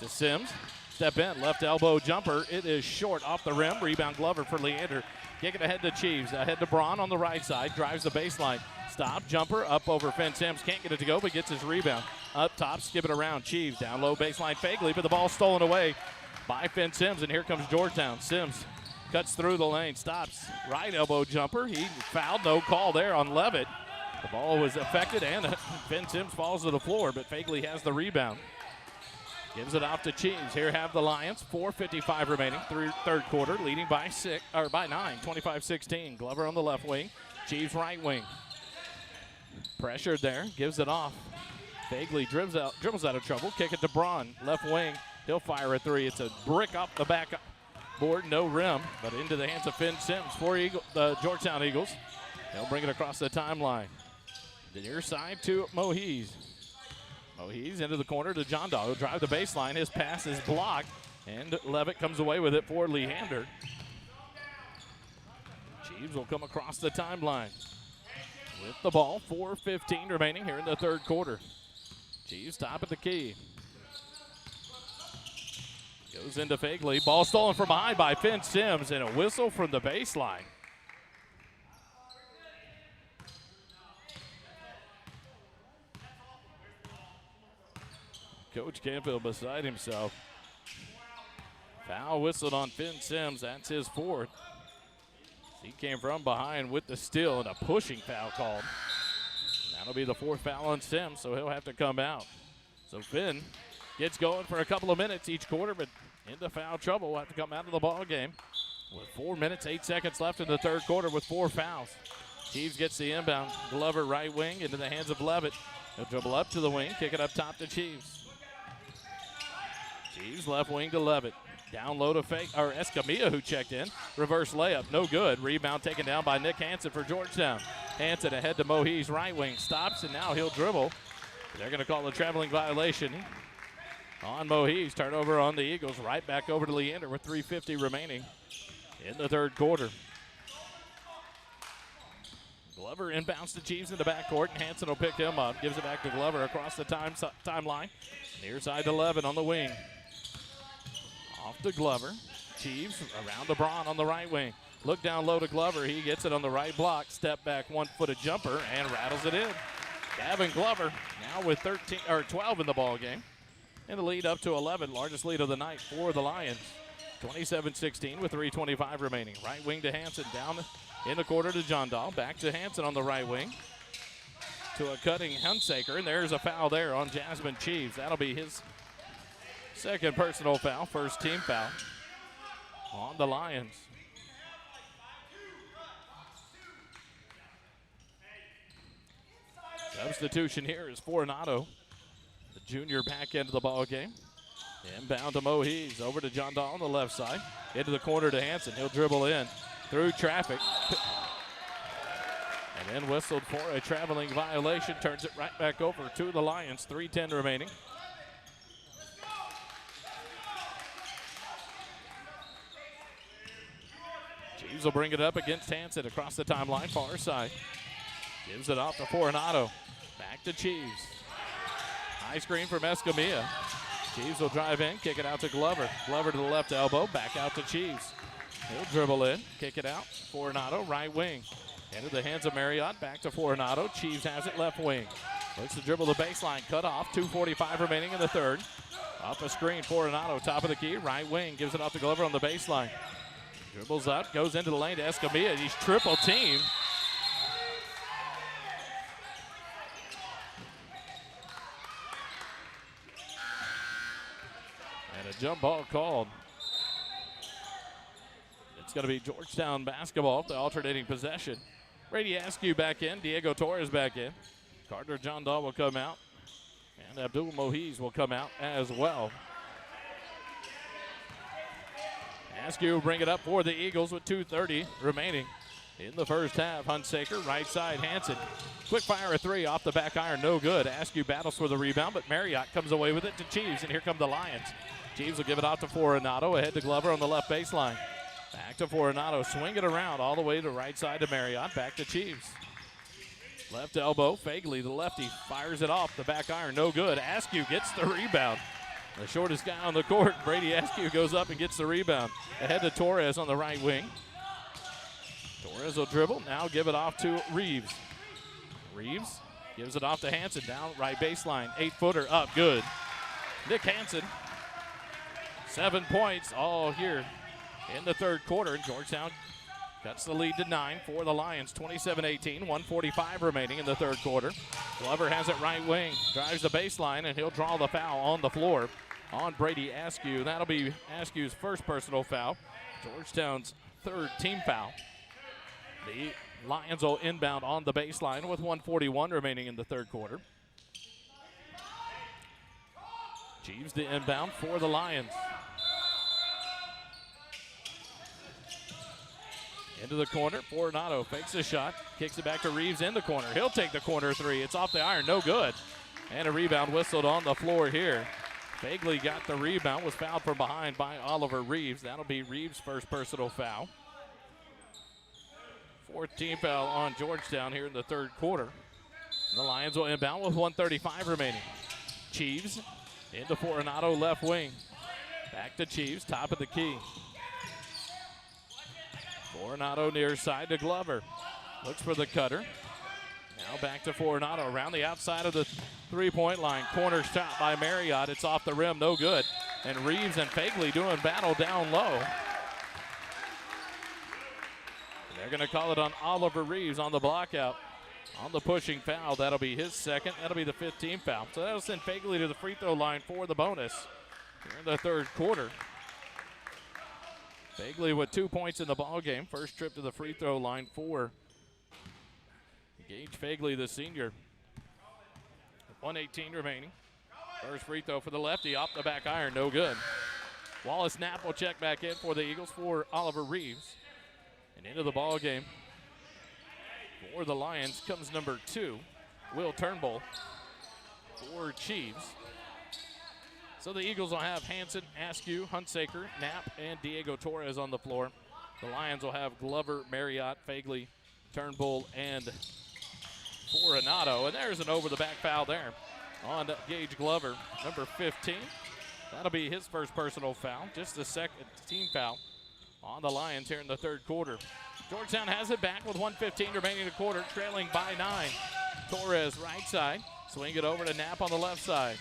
To Sims. Step in, left elbow jumper. It is short off the rim. Rebound Glover for Leander. Kick it ahead to Cheeves. Ahead to Braun on the right side. Drives the baseline. Stop, jumper, up over Finn Sims. Can't get it to go, but gets his rebound. Up top, skip it around. Cheeves down low, baseline Fagley, but the ball stolen away by Finn Sims, and here comes Georgetown. Sims cuts through the lane, stops. Right elbow jumper. He fouled, no call there on Levitt. The ball was affected, and Finn Sims falls to the floor, but Fagley has the rebound. Gives it off to Cheeves. Here have the Lions. 4:55 remaining through third quarter, leading by 9, 25-16. Glover on the left wing. Cheeves right wing. Pressured there, gives it off. Fagley dribbles out of trouble. Kick it to Braun, left wing. He'll fire a 3. It's a brick off the back board, no rim, but into the hands of Finn Sims for the Georgetown Eagles. He'll bring it across the timeline. The near side to Mohees. Mohees into the corner to John Dahl. He'll drive the baseline. His pass is blocked, and Levitt comes away with it for Leander. Cheeves will come across the timeline with the ball. 4:15 remaining here in the third quarter. Cheeves top of the key. Goes into Fagley. Ball stolen from behind by Finn Sims, and a whistle from the baseline. Coach Campbell beside himself. Foul whistled on Finn Sims. That's his 4th. He came from behind with the steal and a pushing foul called. That'll be the 4th foul on Sims, so he'll have to come out. So Finn gets going for a couple of minutes each quarter, but into foul trouble. Will have to come out of the ball game with 4 minutes, 8 seconds left in the third quarter with 4 fouls. Cheeves gets the inbound. Glover right wing into the hands of Levitt. He'll dribble up to the wing, kick it up top to Cheeves. Cheeves left wing to Levitt. Down low to Escamilla, who checked in. Reverse layup, no good. Rebound taken down by Nick Hansen for Georgetown. Hansen ahead to Mohees, right wing. Stops, and now he'll dribble. They're going to call a traveling violation on Mohees. Turnover on the Eagles. Right back over to Leander with 3:50 remaining in the third quarter. Glover inbounds to Cheeves in the backcourt, and Hansen will pick him up. Gives it back to Glover across the timeline. Near side to Levin on the wing. Off to Glover. Cheeves around to Braun on the right wing. Look down low to Glover. He gets it on the right block. Step back, one-footed jumper, and rattles it in. Gavin Glover now with 12 in the ball game. And the lead up to 11, largest lead of the night for the Lions. 27-16 with 3:25 remaining. Right wing to Hansen, down in the quarter to John Dahl. Back to Hansen on the right wing. To a cutting Hunsaker, and there's a foul there on Jasmine Cheeves. That'll be his second personal foul, first team foul on the Lions. Substitution here is Fornato, the junior back end of the ball game. Inbound to Mohees, over to John Dahl on the left side. Into the corner to Hansen. He'll dribble in through traffic. And then whistled for a traveling violation. Turns it right back over to the Lions. 3:10 remaining. Cheeves will bring it up against Hansen across the timeline, far side. Gives it off to Fornato. Back to Cheeves. High screen from Escamilla. Cheeves will drive in, kick it out to Glover. Glover to the left elbow, back out to Cheeves. He'll dribble in, kick it out. Fornato, right wing. Into the hands of Marriott, back to Fornato. Cheeves has it left wing. Looks to dribble the baseline, cut off. 2:45 remaining in the third. Off a screen, Coronado, top of the key. Right wing, gives it off to Glover on the baseline. Dribbles up, goes into the lane to Escamilla. He's triple teamed. And a jump ball called. It's going to be Georgetown basketball, the alternating possession. Brady Askew back in, Diego Torres back in. Carter John Dahl will come out, and Abdul Mohiz will come out as well. Askew will bring it up for the Eagles with 2:30 remaining in the first half. Hunsaker, right side, Hansen. Quick fire a three off the back iron, no good. Askew battles for the rebound, but Marriott comes away with it to Chiefs, and here come the Lions. Chiefs will give it off to Coronado, ahead to Glover on the left baseline. Back to Coronado, swing it around all the way to right side to Marriott, back to Chiefs. Left elbow, Fagley, the lefty, fires it off the back iron, no good. Askew gets the rebound. The shortest guy on the court, Brady Askew, goes up and gets the rebound. Ahead to Torres on the right wing. Torres will dribble, now give it off to Reeves. Reeves gives it off to Hansen, down right baseline, 8-footer up, good. Nick Hansen, 7 points all here in the third quarter. Georgetown cuts the lead to 9 for the Lions, 27-18, 1:45 remaining in the third quarter. Glover has it right wing, drives the baseline, and he'll draw the foul on the floor on Brady Askew. That'll be Askew's first personal foul, Georgetown's third team foul. The Lions will inbound on the baseline with 1:41 remaining in the third quarter. Jeeves the inbound for the Lions. Into the corner, Coronado fakes a shot, kicks it back to Reeves in the corner. He'll take the corner three. It's off the iron, no good. And a rebound whistled on the floor here. Fagley got the rebound, was fouled from behind by Oliver Reeves. That'll be Reeves' first personal foul. Fourth team foul on Georgetown here in the third quarter. The Lions will inbound with 1:35 remaining. Chiefs into Coronado left wing. Back to Chiefs, top of the key. Coronado near side to Glover. Looks for the cutter. Now back to Coronado around the outside of the three-point line. Corner shot by Marriott. It's off the rim, no good. And Reeves and Fagley doing battle down low. They're going to call it on Oliver Reeves on the block out. On the pushing foul, that'll be his second. That'll be the 15th foul. So that'll send Fagley to the free throw line for the bonus here in the third quarter. Fagley with 2 points in the ball game. First trip to the free throw line for Gage Fagley, the senior. 1:18 remaining. First free throw for the lefty off the back iron, no good. Wallace Knapp will check back in for the Eagles for Oliver Reeves. And into the ball game for the Lions comes number 2, Will Turnbull for Chiefs. So the Eagles will have Hansen, Askew, Hunsaker, Knapp, and Diego Torres on the floor. The Lions will have Glover, Marriott, Fagley, Turnbull, and Coronado. And there's an over-the-back foul there on Gage Glover, number 15. That'll be his first personal foul, just the second team foul on the Lions here in the third quarter. Georgetown has it back with 1:15 remaining in the quarter, trailing by 9. Torres right side, swing it over to Knapp on the left side.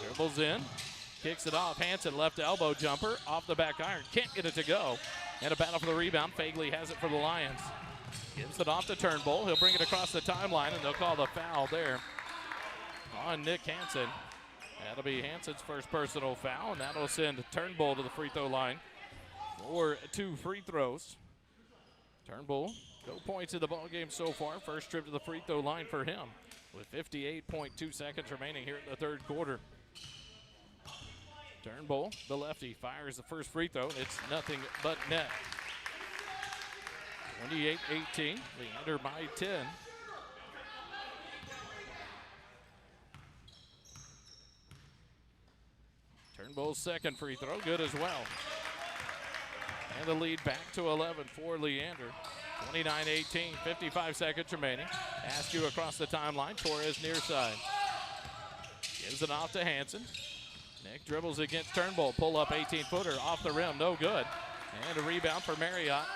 Dribbles in, kicks it off. Hansen, left elbow jumper, off the back iron. Can't get it to go. And a battle for the rebound. Fagley has it for the Lions. Gives it off to Turnbull. He'll bring it across the timeline, and they'll call the foul there on Nick Hansen. That'll be Hansen's first personal foul, and that'll send Turnbull to the free throw line for 2 free throws. Turnbull, no points in the ball game so far. First trip to the free throw line for him with 58.2 seconds remaining here in the third quarter. Turnbull, the lefty, fires the first free throw. It's nothing but net. 28-18, Leander by 10. Turnbull's second free throw, good as well. And the lead back to 11 for Leander. 29-18, 55 seconds remaining. Askew across the timeline, Torres near side. Gives it off to Hansen. Nick dribbles against Turnbull, pull up 18-footer off the rim, no good. And a rebound for Marriott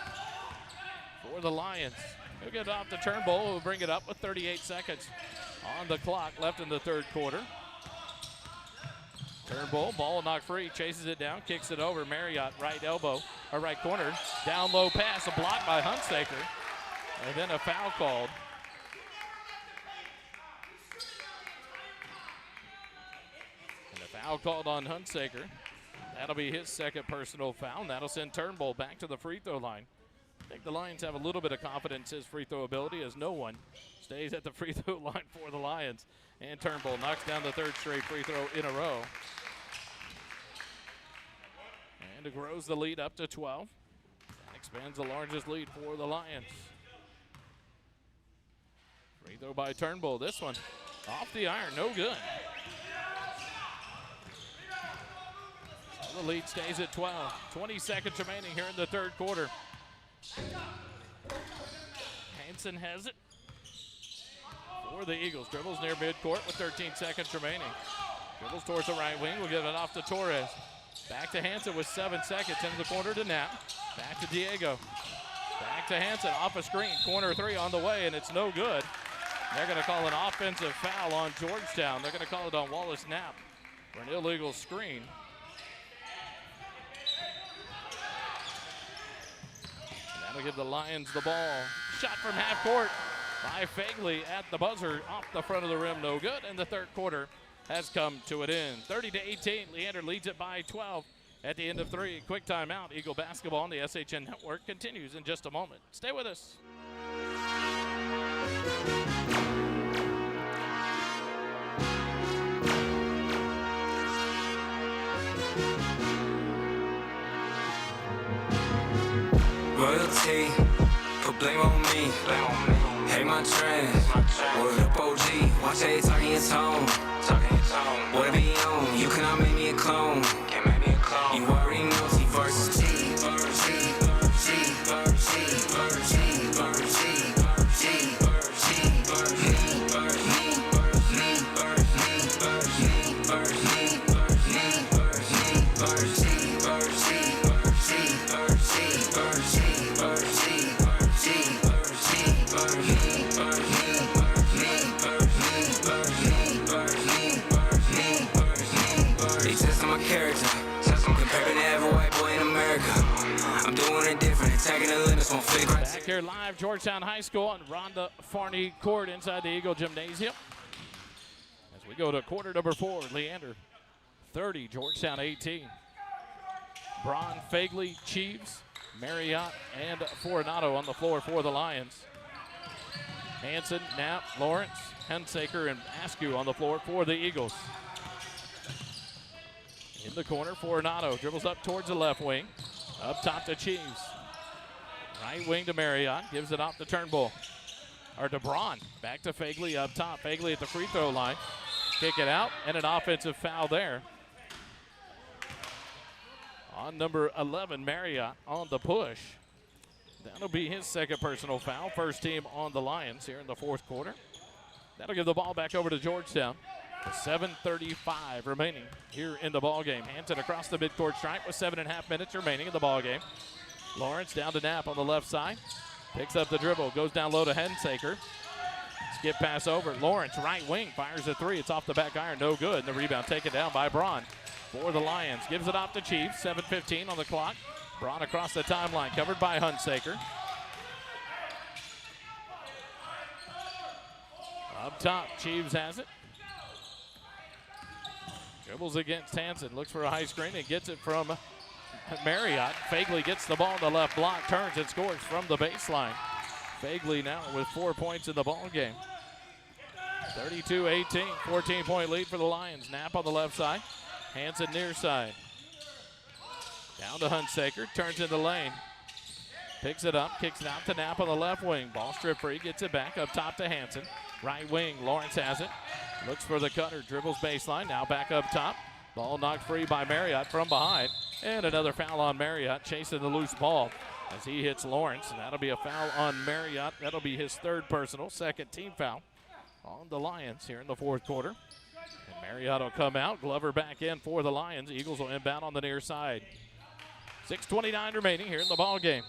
for the Lions. He'll get it off to Turnbull, who'll bring it up with 38 seconds. on the clock left in the third quarter. Turnbull, ball knocked free, chases it down, kicks it over. Marriott, right elbow, or right corner. Down low pass, a block by Hunsaker. And then a foul called. And a foul called on Hunsaker. That'll be his second personal foul, and that'll send Turnbull back to the free throw line. I think the Lions have a little bit of confidence in his free throw ability, as no one stays at the free throw line for the Lions. And Turnbull knocks down the third straight free throw in a row. And it grows the lead up to 12. That expands the largest lead for the Lions. Free throw by Turnbull. This one off the iron, no good. So the lead stays at 12. 20 seconds remaining here in the third quarter. Hansen has it for the Eagles. Dribbles near midcourt with 13 seconds remaining. Dribbles towards the right wing. We'll give it off to Torres. Back to Hansen with 7 seconds into the corner to Knapp. Back to Diego. Back to Hansen off a screen. Corner three on the way, and it's no good. They're going to call an offensive foul on Georgetown. They're going to call it on Wallace Knapp for an illegal screen. And that'll give the Lions the ball. Shot from half court by Fagley at the buzzer, off the front of the rim, no good. And the third quarter has come to an end. 30-18, Leander leads it by 12 at the end of 3. Quick timeout. Eagle basketball on the SHN Network continues in just a moment. Stay with us. Royalty, put blame on me. Hey, my trends. Word up, OG. Watch how you talking your tone. Whatever you own, you cannot make me a clone. Can't make me a clone. You already know T versus G. Back here live, Georgetown High School on Rhonda Farney Court inside the Eagle Gymnasium. As we go to quarter number 4, Leander 30, Georgetown 18. Braun, Fagley, Cheeves, Marriott, and Fortunato on the floor for the Lions. Hansen, Knapp, Lawrence, Hunsaker, and Askew on the floor for the Eagles. In the corner, Fortunato dribbles up towards the left wing. Up top to Cheeves. Right wing to Marriott, gives it off to Turnbull. Or to Braun, back to Fagley up top. Fagley at the free throw line. Kick it out, and an offensive foul there. On number 11, Marriott on the push. That'll be his second personal foul. First team on the Lions here in the fourth quarter. That'll give the ball back over to Georgetown. With 7:35 remaining here in the ballgame. Hansen across the midcourt stripe with 7.5 minutes remaining in the ballgame. Lawrence down to Knapp on the left side. Picks up the dribble, goes down low to Hunsaker. Skip pass over. Lawrence, right wing, fires a three. It's off the back iron, no good. And the rebound taken down by Braun for the Lions. Gives it off to Chiefs, 7:15 on the clock. Braun across the timeline, covered by Hunsaker. Up top, Chiefs has it. Dribbles against Hansen, looks for a high screen and gets it from Marriott. Fagley gets the ball to the left block, turns and scores from the baseline. Fagley now with 4 points in the ball game. 32-18, 14-point lead for the Lions. Knapp on the left side, Hansen near side. Down to Hunsaker, turns in the lane. Picks it up, kicks it out to Knapp on the left wing. Ball strip free, gets it back up top to Hansen. Right wing, Lawrence has it. Looks for the cutter, dribbles baseline, now back up top. Ball knocked free by Marriott from behind. And another foul on Marriott, chasing the loose ball as he hits Lawrence. And that'll be a foul on Marriott. That'll be his third personal, second team foul on the Lions here in the fourth quarter. And Marriott will come out, Glover back in for the Lions. Eagles will inbound on the near side. 6:29 remaining here in the ball game.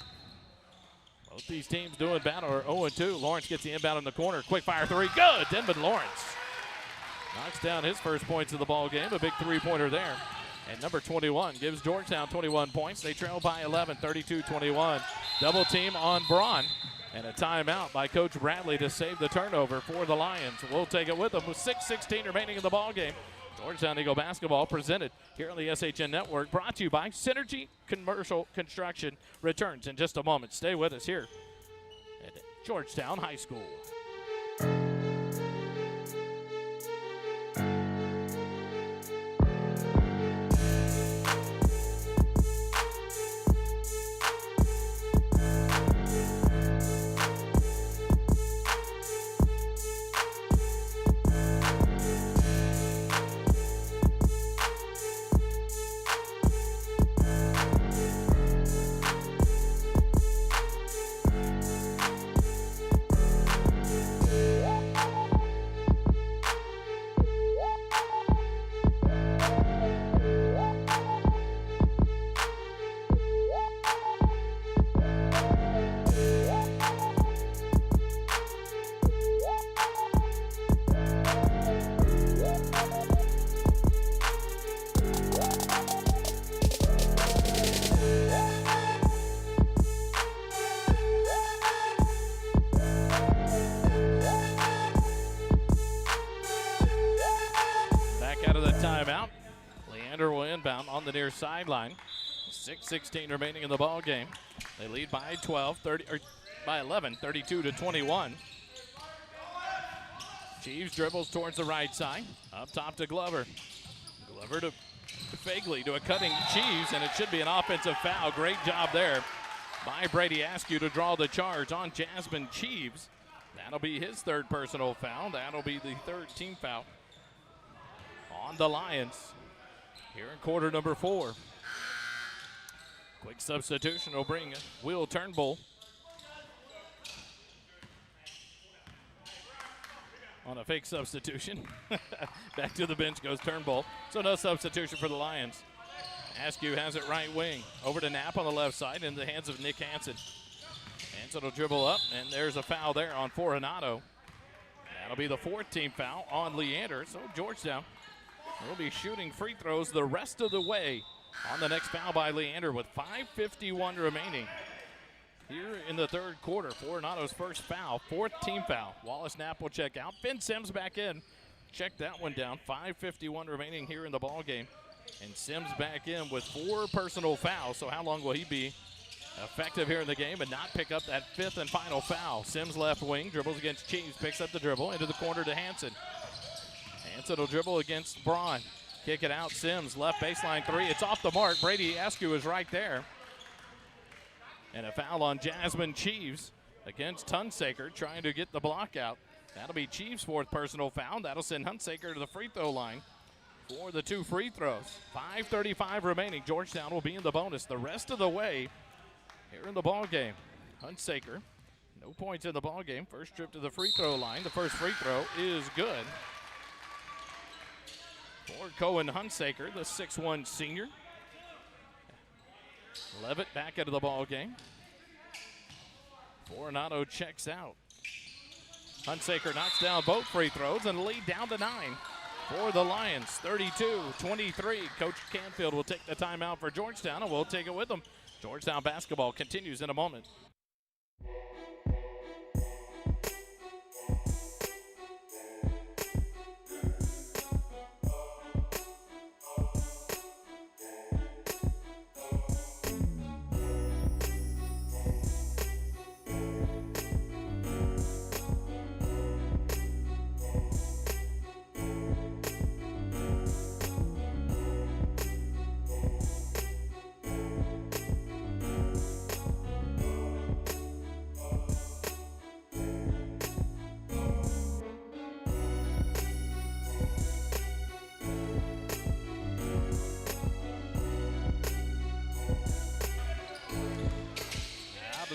Both these teams doing battle are 0-2. Lawrence gets the inbound in the corner. Quick fire three. Good. Denman Lawrence knocks down his first points of the ball game. A big three-pointer there. And number 21 gives Georgetown 21 points. They trail by 11, 32-21. Double team on Braun. And a timeout by Coach Bradley to save the turnover for the Lions. We'll take it with them with 6:16 remaining in the ball game. Georgetown Eagle basketball presented here on the SHN Network, brought to you by Synergy Commercial Construction. Returns in just a moment. Stay with us here at Georgetown High School. Timeout. Leander will inbound on the near sideline. 6:16 remaining in the ball game. They lead by 11, 32-21. Chiefs dribbles towards the right side. Up top to Glover. Glover to Fagley to a cutting Chiefs, and it should be an offensive foul. Great job there by Brady Askew to draw the charge on Jasmine Chiefs. That'll be his third personal foul. That'll be the third team foul on the Lions here in quarter number 4. Quick substitution will bring Will Turnbull on a fake substitution. Back to the bench goes Turnbull. So no substitution for the Lions. Askew has it right wing. Over to Knapp on the left side in the hands of Nick Hansen. Hansen will dribble up, and there's a foul there on Fortunato. That'll be the fourth team foul on Leander. So Georgetown will be shooting free throws the rest of the way on the next foul by Leander with 5:51 remaining here in the third quarter. Fortunato's first foul, fourth team foul. Wallace Knapp will check out. Finn Sims back in. Check that one down. 5:51 remaining here in the ball game. And Sims back in with 4 personal fouls. So how long will he be effective here in the game and not pick up that fifth and final foul? Sims left wing, dribbles against Chiefs, picks up the dribble into the corner to Hansen. Hansen will dribble against Braun. Kick it out, Sims, left baseline three. It's off the mark. Brady Askew is right there. And a foul on Jasmine Chiefs against Hunsaker, trying to get the block out. That'll be Chiefs' fourth personal foul. That'll send Hunsaker to the free throw line for the 2 free throws. 5:35 remaining. Georgetown will be in the bonus the rest of the way here in the ball game. Hunsaker, no points in the ball game. First trip to the free throw line. The first free throw is good for Cohen Hunsaker, the 6'1 senior. Levitt back into the ball game. Fortunato checks out. Hunsaker knocks down both free throws and lead down to 9 for the Lions. 32-23. Coach Canfield will take the timeout for Georgetown, and we'll take it with them. Georgetown basketball continues in a moment.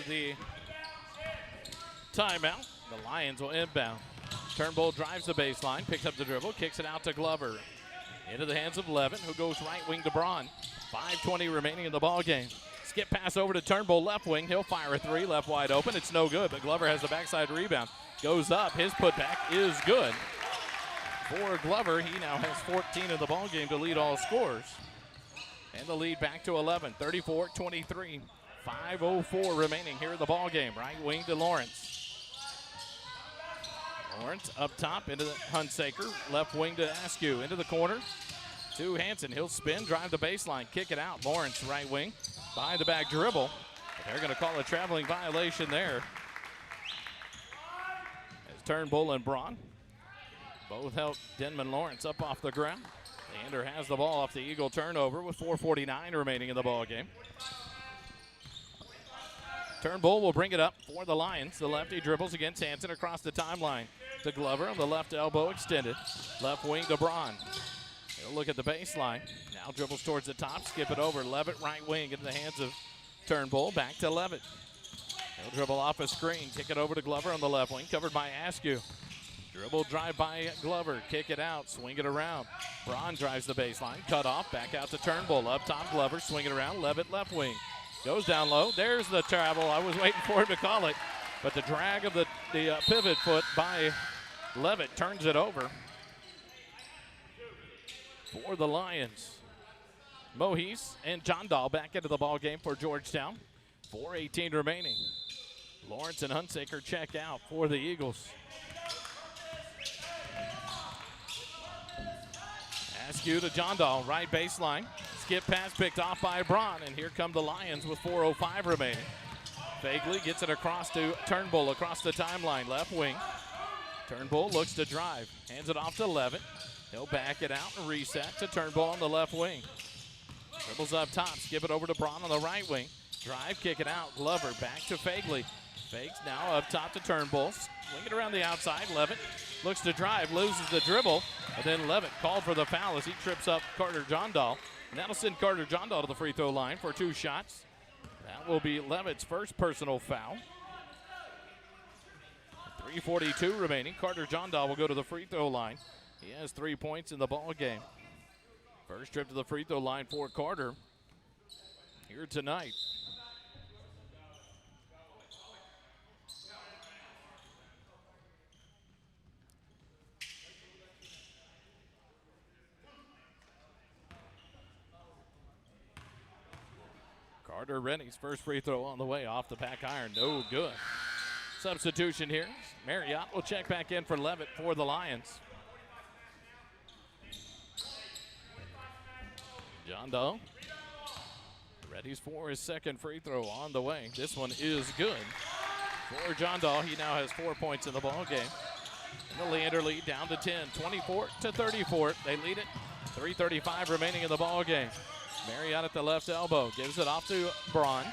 The timeout. The Lions will inbound. Turnbull drives the baseline, picks up the dribble, kicks it out to Glover. Into the hands of Levin, who goes right wing to Braun. 5:20 remaining in the ball game. Skip pass over to Turnbull, left wing. He'll fire a three, left wide open. It's no good, but Glover has the backside rebound. Goes up. His putback is good. For Glover, he now has 14 in the ballgame to lead all scorers. And the lead back to 11, 34-23. 5:04 remaining here in the ballgame. Right wing to Lawrence. Lawrence up top into the Hunsaker. Left wing to Askew. Into the corner to Hanson. He'll spin, drive the baseline, kick it out. Lawrence right wing. Behind the back dribble. But they're going to call a traveling violation there. As Turnbull and Braun both help Denman Lawrence up off the ground. Leander has the ball off the Eagle turnover with 4:49 remaining in the ball game. Turnbull will bring it up for the Lions. The lefty dribbles against Hanson across the timeline to Glover on the left elbow extended. Left wing to Braun. He'll look at the baseline. Now dribbles towards the top, skip it over. Levitt right wing into the hands of Turnbull. Back to Levitt. He'll dribble off a screen, kick it over to Glover on the left wing, covered by Askew. Dribble drive by Glover, kick it out, swing it around. Braun drives the baseline, cut off, back out to Turnbull. Up top, Glover, swing it around, Levitt left wing. Goes down low, there's the travel. I was waiting for him to call it, but the drag of the pivot foot by Levitt turns it over for the Lions. Mohis and John Dahl back into the ball game for Georgetown. 4:18 remaining. Lawrence and Hunsaker check out for the Eagles. Askew to John Dahl, right baseline. Skip pass picked off by Braun, and here come the Lions with 4:05 remaining. Fagley gets it across to Turnbull across the timeline, left wing. Turnbull looks to drive, hands it off to Levitt. He'll back it out and reset to Turnbull on the left wing. Dribbles up top, skip it over to Braun on the right wing. Drive, kick it out. Glover back to Fagley. Fakes now up top to Turnbull. Swing it around the outside. Levitt looks to drive, loses the dribble. And then Levitt called for the foul as he trips up Carter John Dahl. And that'll send Carter John Dahl to the free throw line for 2 shots. That will be Levitt's first personal foul. 3:42 remaining. Carter John Dahl will go to the free throw line. He has 3 points in the ball game. First trip to the free throw line for Carter here tonight. Carter Rennie's first free throw on the way off the back iron. No good. Substitution here. Marriott will check back in for Levitt for the Lions. John Dahl ready for his second free throw on the way. This one is good for John Dahl. He now has 4 points in the ball game. And the Leander lead down to 10, 24-34. They lead it. 3:35 remaining in the ball game. Marriott at the left elbow gives it off to Braun.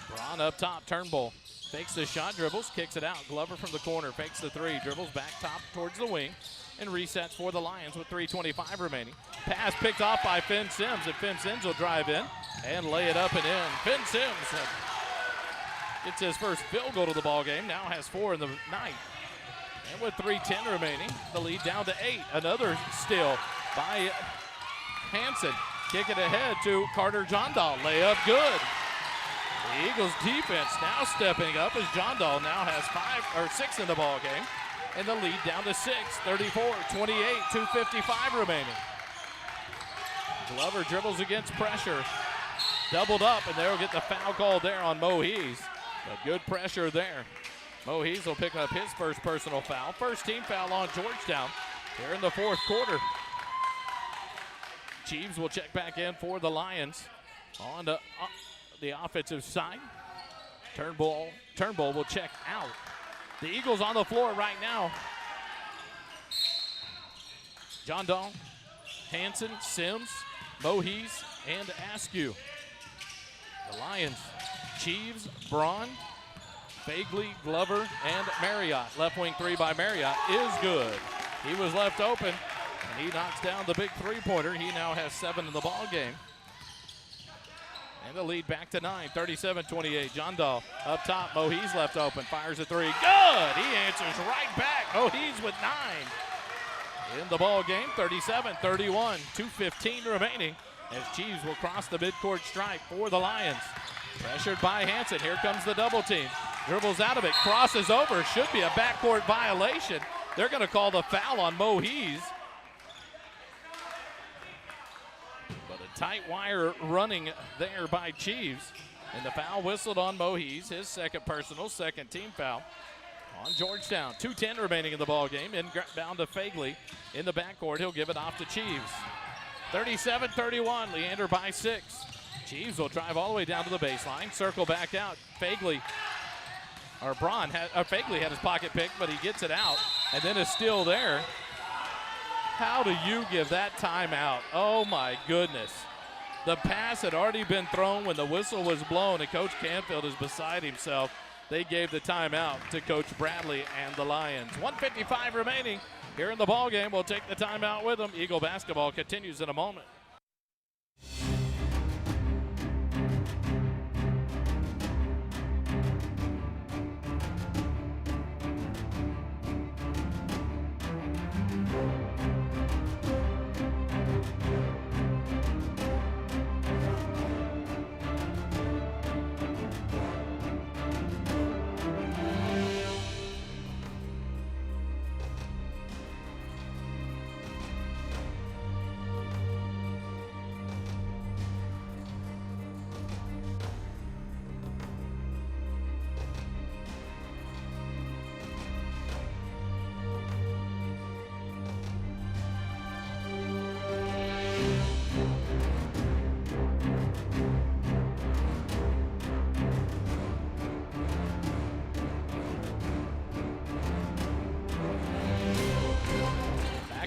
Braun up top. Turnbull fakes the shot, dribbles, kicks it out. Glover from the corner fakes the three, dribbles back top towards the wing, and resets for the Lions with 3:25 remaining. Pass picked off by Finn Sims, and Finn Sims will drive in and lay it up and in. Finn Sims gets his first field goal to the ball game, now has 4 in the night. And with 3:10 remaining, the lead down to 8. Another steal by Hanson. Kick it ahead to Carter John Dahl. Layup good. The Eagles defense now stepping up as John Dahl now has 6 in the ball game. And the lead down to 6, 34-28, 2:55 remaining. Glover dribbles against pressure. Doubled up, and they'll get the foul call there on Mohis. But good pressure there. Mohis will pick up his first personal foul. First team foul on Georgetown here in the fourth quarter. Chiefs will check back in for the Lions on the offensive side. Turnbull will check out. The Eagles on the floor right now. John Dahl, Hanson, Sims, Mohis, and Askew. The Lions, Chiefs, Braun, Fagley, Glover, and Marriott. Left wing three by Marriott is good. He was left open, and he knocks down the big three-pointer. He now has 7 in the ball game. And the lead back to 9, 37-28. John Dahl up top. Mohis left open. Fires a three. Good. He answers right back. Mohis with 9 in the ball game. 37-31. 2:15 remaining as Chiefs will cross the midcourt stripe for the Lions. Pressured by Hansen. Here comes the double team. Dribbles out of it, crosses over. Should be a backcourt violation. They're going to call the foul on Mohees. But a tight wire running there by Cheeves. And the foul whistled on Mohees. His second personal, second team foul on Georgetown. 2:10 remaining in the ball game. Inbound to Fagley in the backcourt. He'll give it off to Cheeves. 37-31. Leander by 6. Cheeves will drive all the way down to the baseline. Circle back out. Fagley had his pocket picked, but he gets it out, and then is still there. How do you give that timeout? Oh my goodness. The pass had already been thrown when the whistle was blown, and Coach Canfield is beside himself. They gave the timeout to Coach Bradley and the Lions. 1:55 remaining here in the ball game. We'll take the timeout with them. Eagle basketball continues in a moment.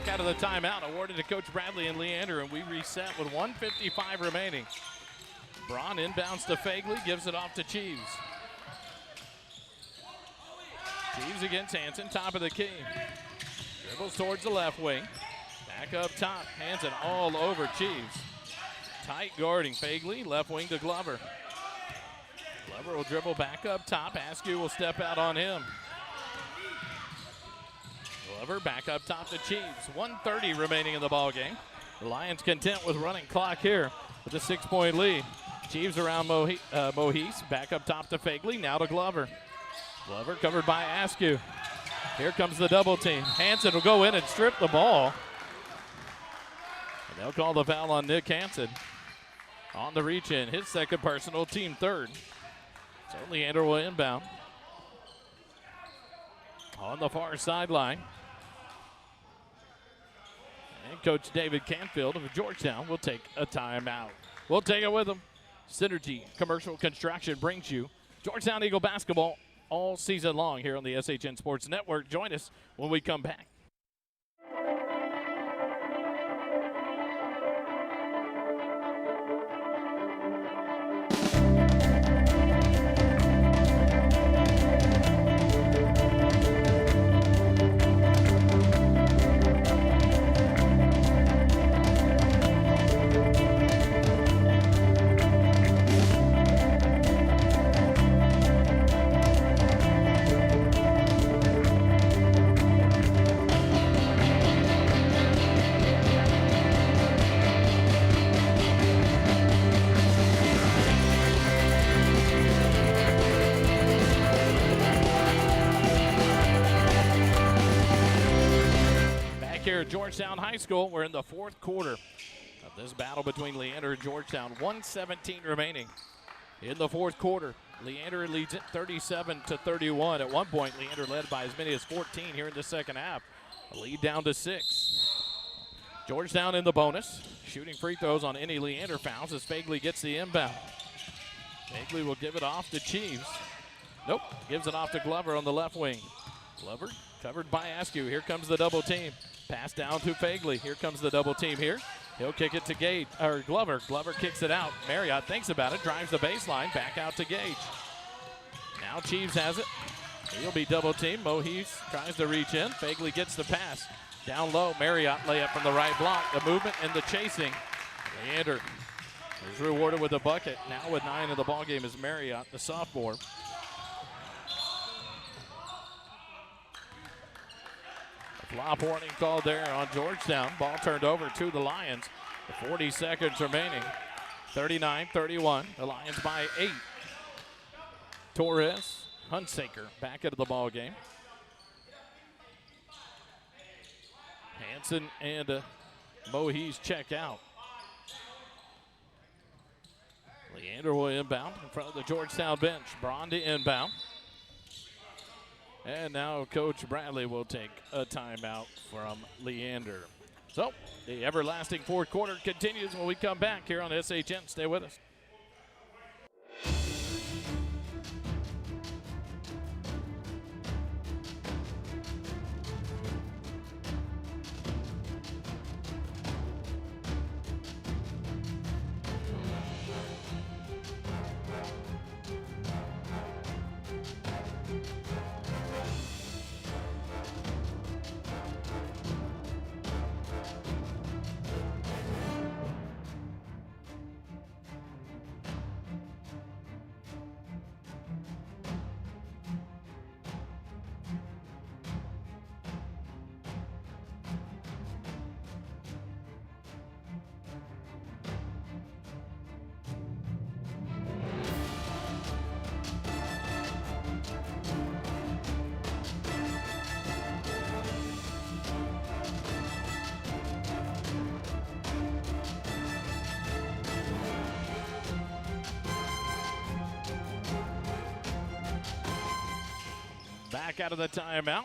Out of the timeout awarded to Coach Bradley and Leander, and we reset with 1:55 remaining. Braun inbounds to Fagley, gives it off to Cheeves. Cheeves against Hansen, top of the key. Dribbles towards the left wing. Back up top, Hansen all over Cheeves. Tight guarding Fagley, left wing to Glover. Glover will dribble back up top. Askew will step out on him. Glover back up top to Cheeves. 1:30 remaining in the ball game. The Lions content with running clock here with a 6-point lead. Cheeves around Mohees. Back up top to Fagley. Now to Glover. Glover covered by Askew. Here comes the double team. Hansen will go in and strip the ball. And they'll call the foul on Nick Hansen. On the reach in. His second personal, team third. So Leander will inbound. On the far sideline. And Coach David Canfield of Georgetown will take a timeout. We'll take it with him. Synergy Commercial Construction brings you Georgetown Eagle basketball all season long here on the SHN Sports Network. Join us when we come back. Georgetown High School. We're in the fourth quarter of this battle between Leander and Georgetown. 1:17 remaining in the fourth quarter. Leander leads it 37-31. At one point, Leander led by as many as 14 here in the second half. A lead down to 6. Georgetown in the bonus. Shooting free throws on any Leander fouls as Fagley gets the inbound. Fagley will give it off to Cheeves. Nope, gives it off to Glover on the left wing. Glover covered by Askew. Here comes the double team. Pass down to Fagley. Here comes the double team here. He'll kick it to Glover. Glover kicks it out. Marriott thinks about it, drives the baseline, back out to Gage. Now Cheeves has it. He'll be double teamed. Mohees tries to reach in. Fagley gets the pass. Down low, Marriott layup from the right block. The movement and the chasing. Leander is rewarded with a bucket. Now with 9 in the ballgame is Marriott, the sophomore. Flop warning called there on Georgetown. Ball turned over to the Lions. 40 seconds remaining. 39-31. The Lions by 8. Torres, Hunsaker back into the ball game. Hanson and Mohees check out. Leander will inbound in front of the Georgetown bench. Braun to inbound. And now Coach Bradley will take a timeout from Leander. So the everlasting fourth quarter continues when we come back here on SHN. Stay with us. Back out of the timeout.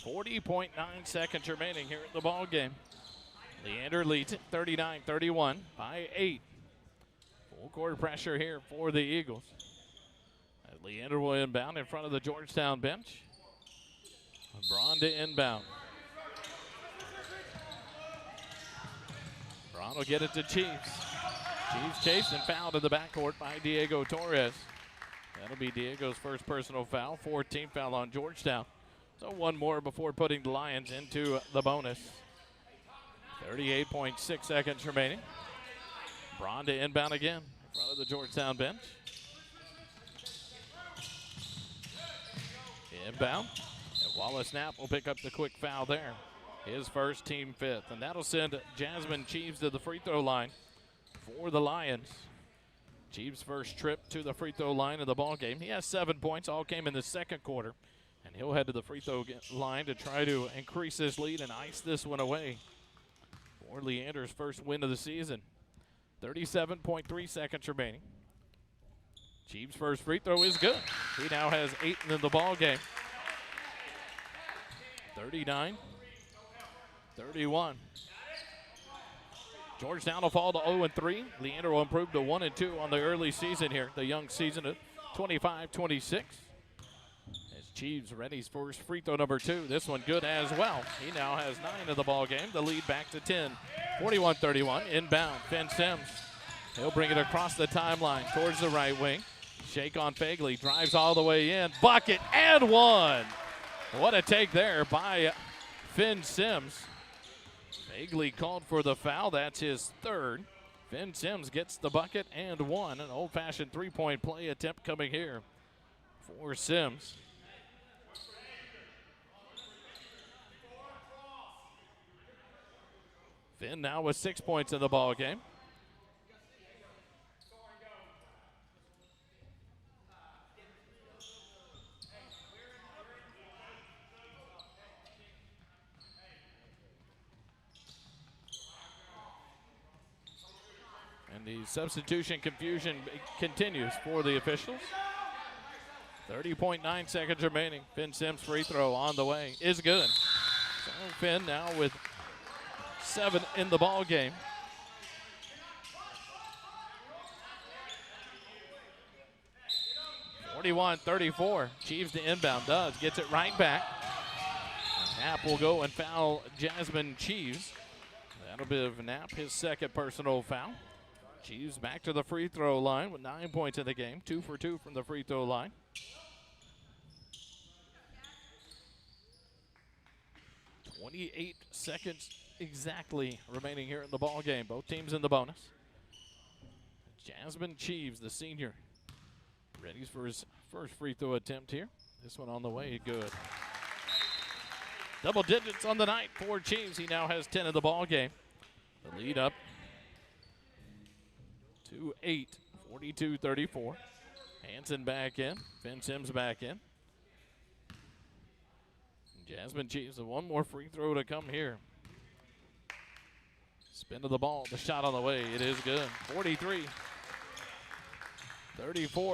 40.9 seconds remaining here in the ball game. Leander leads it 39-31 by 8. Full court pressure here for the Eagles. And Leander will inbound in front of the Georgetown bench. Braun to inbound. Braun will get it to Chiefs. Chiefs chased and fouled in the backcourt by Diego Torres. That'll be Diego's first personal foul, 14th foul on Georgetown. So one more before putting the Lions into the bonus. 38.6 seconds remaining. Braun to inbound again in front of the Georgetown bench. Inbound. And Wallace Knapp will pick up the quick foul there. His first, team fifth. And that'll send Jasmine Cheeves to the free throw line for the Lions. Cheeves' first trip to the free throw line of the ball game. He has 7 points, all came in the second quarter. And he'll head to the free throw line to try to increase his lead and ice this one away for Leander's first win of the season. 37.3 seconds remaining. Cheeves' first free throw is good. He now has 8 in the ball game. 39-31. Georgetown will fall to 0-3. Leander will improve to 1-2 on the early season here, the young season of 25-26. As Cheeves readies for his free throw number 2. This one good as well. He now has 9 in the ball game. The lead back to 10. 41-31. Inbound. Finn Sims. He'll bring it across the timeline towards the right wing. Shake on Fagley. Drives all the way in. Bucket and one. What a take there by Finn Sims. Fagley called for the foul. That's his third. Finn Sims gets the bucket and one. An old-fashioned three-point play attempt coming here for Sims. Finn now with 6 points in the ball game. The substitution confusion continues for the officials. 30.9 seconds remaining. Finn Sims' free throw on the way is good. So Finn now with 7 in the ball game. (41-34). Cheeves to inbound. Gets it right back. Knapp will go and foul Jasmine Cheeves. That'll be Knapp, his second personal foul. Cheeves back to the free throw line with 9 points in the game. 2 for 2 from the free throw line. (28 seconds exactly remaining here in the ball game. Both teams in the bonus. Jasmine Cheeves, the senior, ready for his first free throw attempt here. This one on the way, good. Double digits on the night for Cheeves. He now has 10 in the ball game. The lead up to 8, 42-34. Hanson back in. Finn Sims back in. Jasmine Chiefs with one more free throw to come here. Spin to the ball. The shot on the way. It is good. 43-34,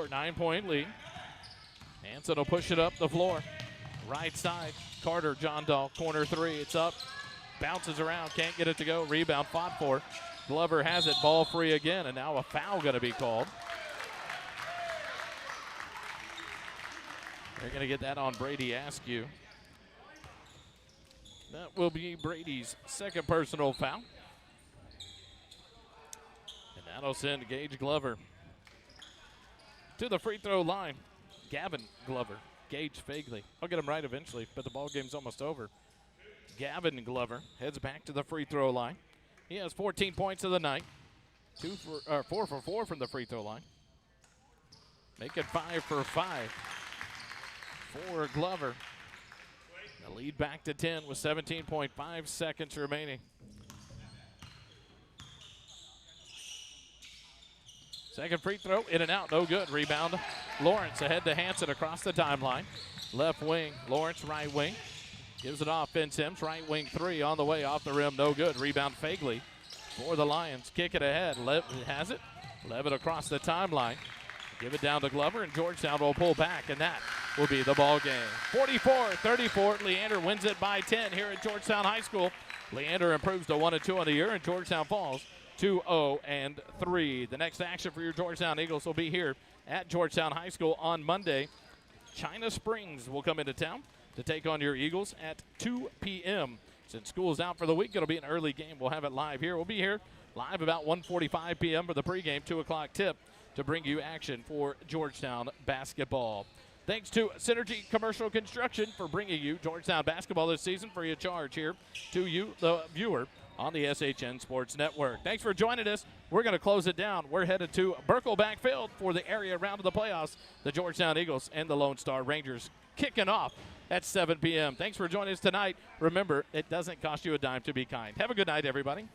9-point lead. Hanson will push it up the floor. Right side. Carter, John Dahl, corner three. It's up. Bounces around. Can't get it to go. Rebound fought for. Glover has it. Ball free again. And now a foul going to be called. They're going to get that on Brady Askew. That will be Brady's second personal foul. And that'll send Gage Glover to the free throw line. Gavin Glover, Gage Fagley. I'll get him right eventually, but the ball game's almost over. Gavin Glover heads back to the free throw line. He has 14 points of the night. 4 for 4 from the free throw line. Make it 5 for 5 for Glover. The lead back to 10 with 17.5 seconds remaining. Second free throw, in and out, no good. Rebound, Lawrence ahead to Hanson across the timeline. Left wing, Lawrence right wing. Gives it off, Finn Sims, right wing three on the way, off the rim, no good. Rebound, Fagley for the Lions. Kick it ahead, has it. Levitt across the timeline. Give it down to Glover, and Georgetown will pull back, and that will be the ball game. 44-34, Leander wins it by 10 here at Georgetown High School. Leander improves to 1-2 on the year, and Georgetown falls 2-0-3. The next action for your Georgetown Eagles will be here at Georgetown High School on Monday. China Springs will come into town to take on your Eagles at 2 p.m. Since school's out for the week, it'll be an early game. We'll have it live here. We'll be here live about 1:45 p.m. for the pregame 2 o'clock tip to bring you action for Georgetown basketball. Thanks to Synergy Commercial Construction for bringing you Georgetown basketball this season free of charge here to you, the viewer, on the SHN Sports Network. Thanks for joining us. We're going to close it down. We're headed to Burkle Backfield for the area round of the playoffs. The Georgetown Eagles and the Lone Star Rangers kicking off at 7 p.m. Thanks for joining us tonight. Remember, it doesn't cost you a dime to be kind. Have a good night, everybody.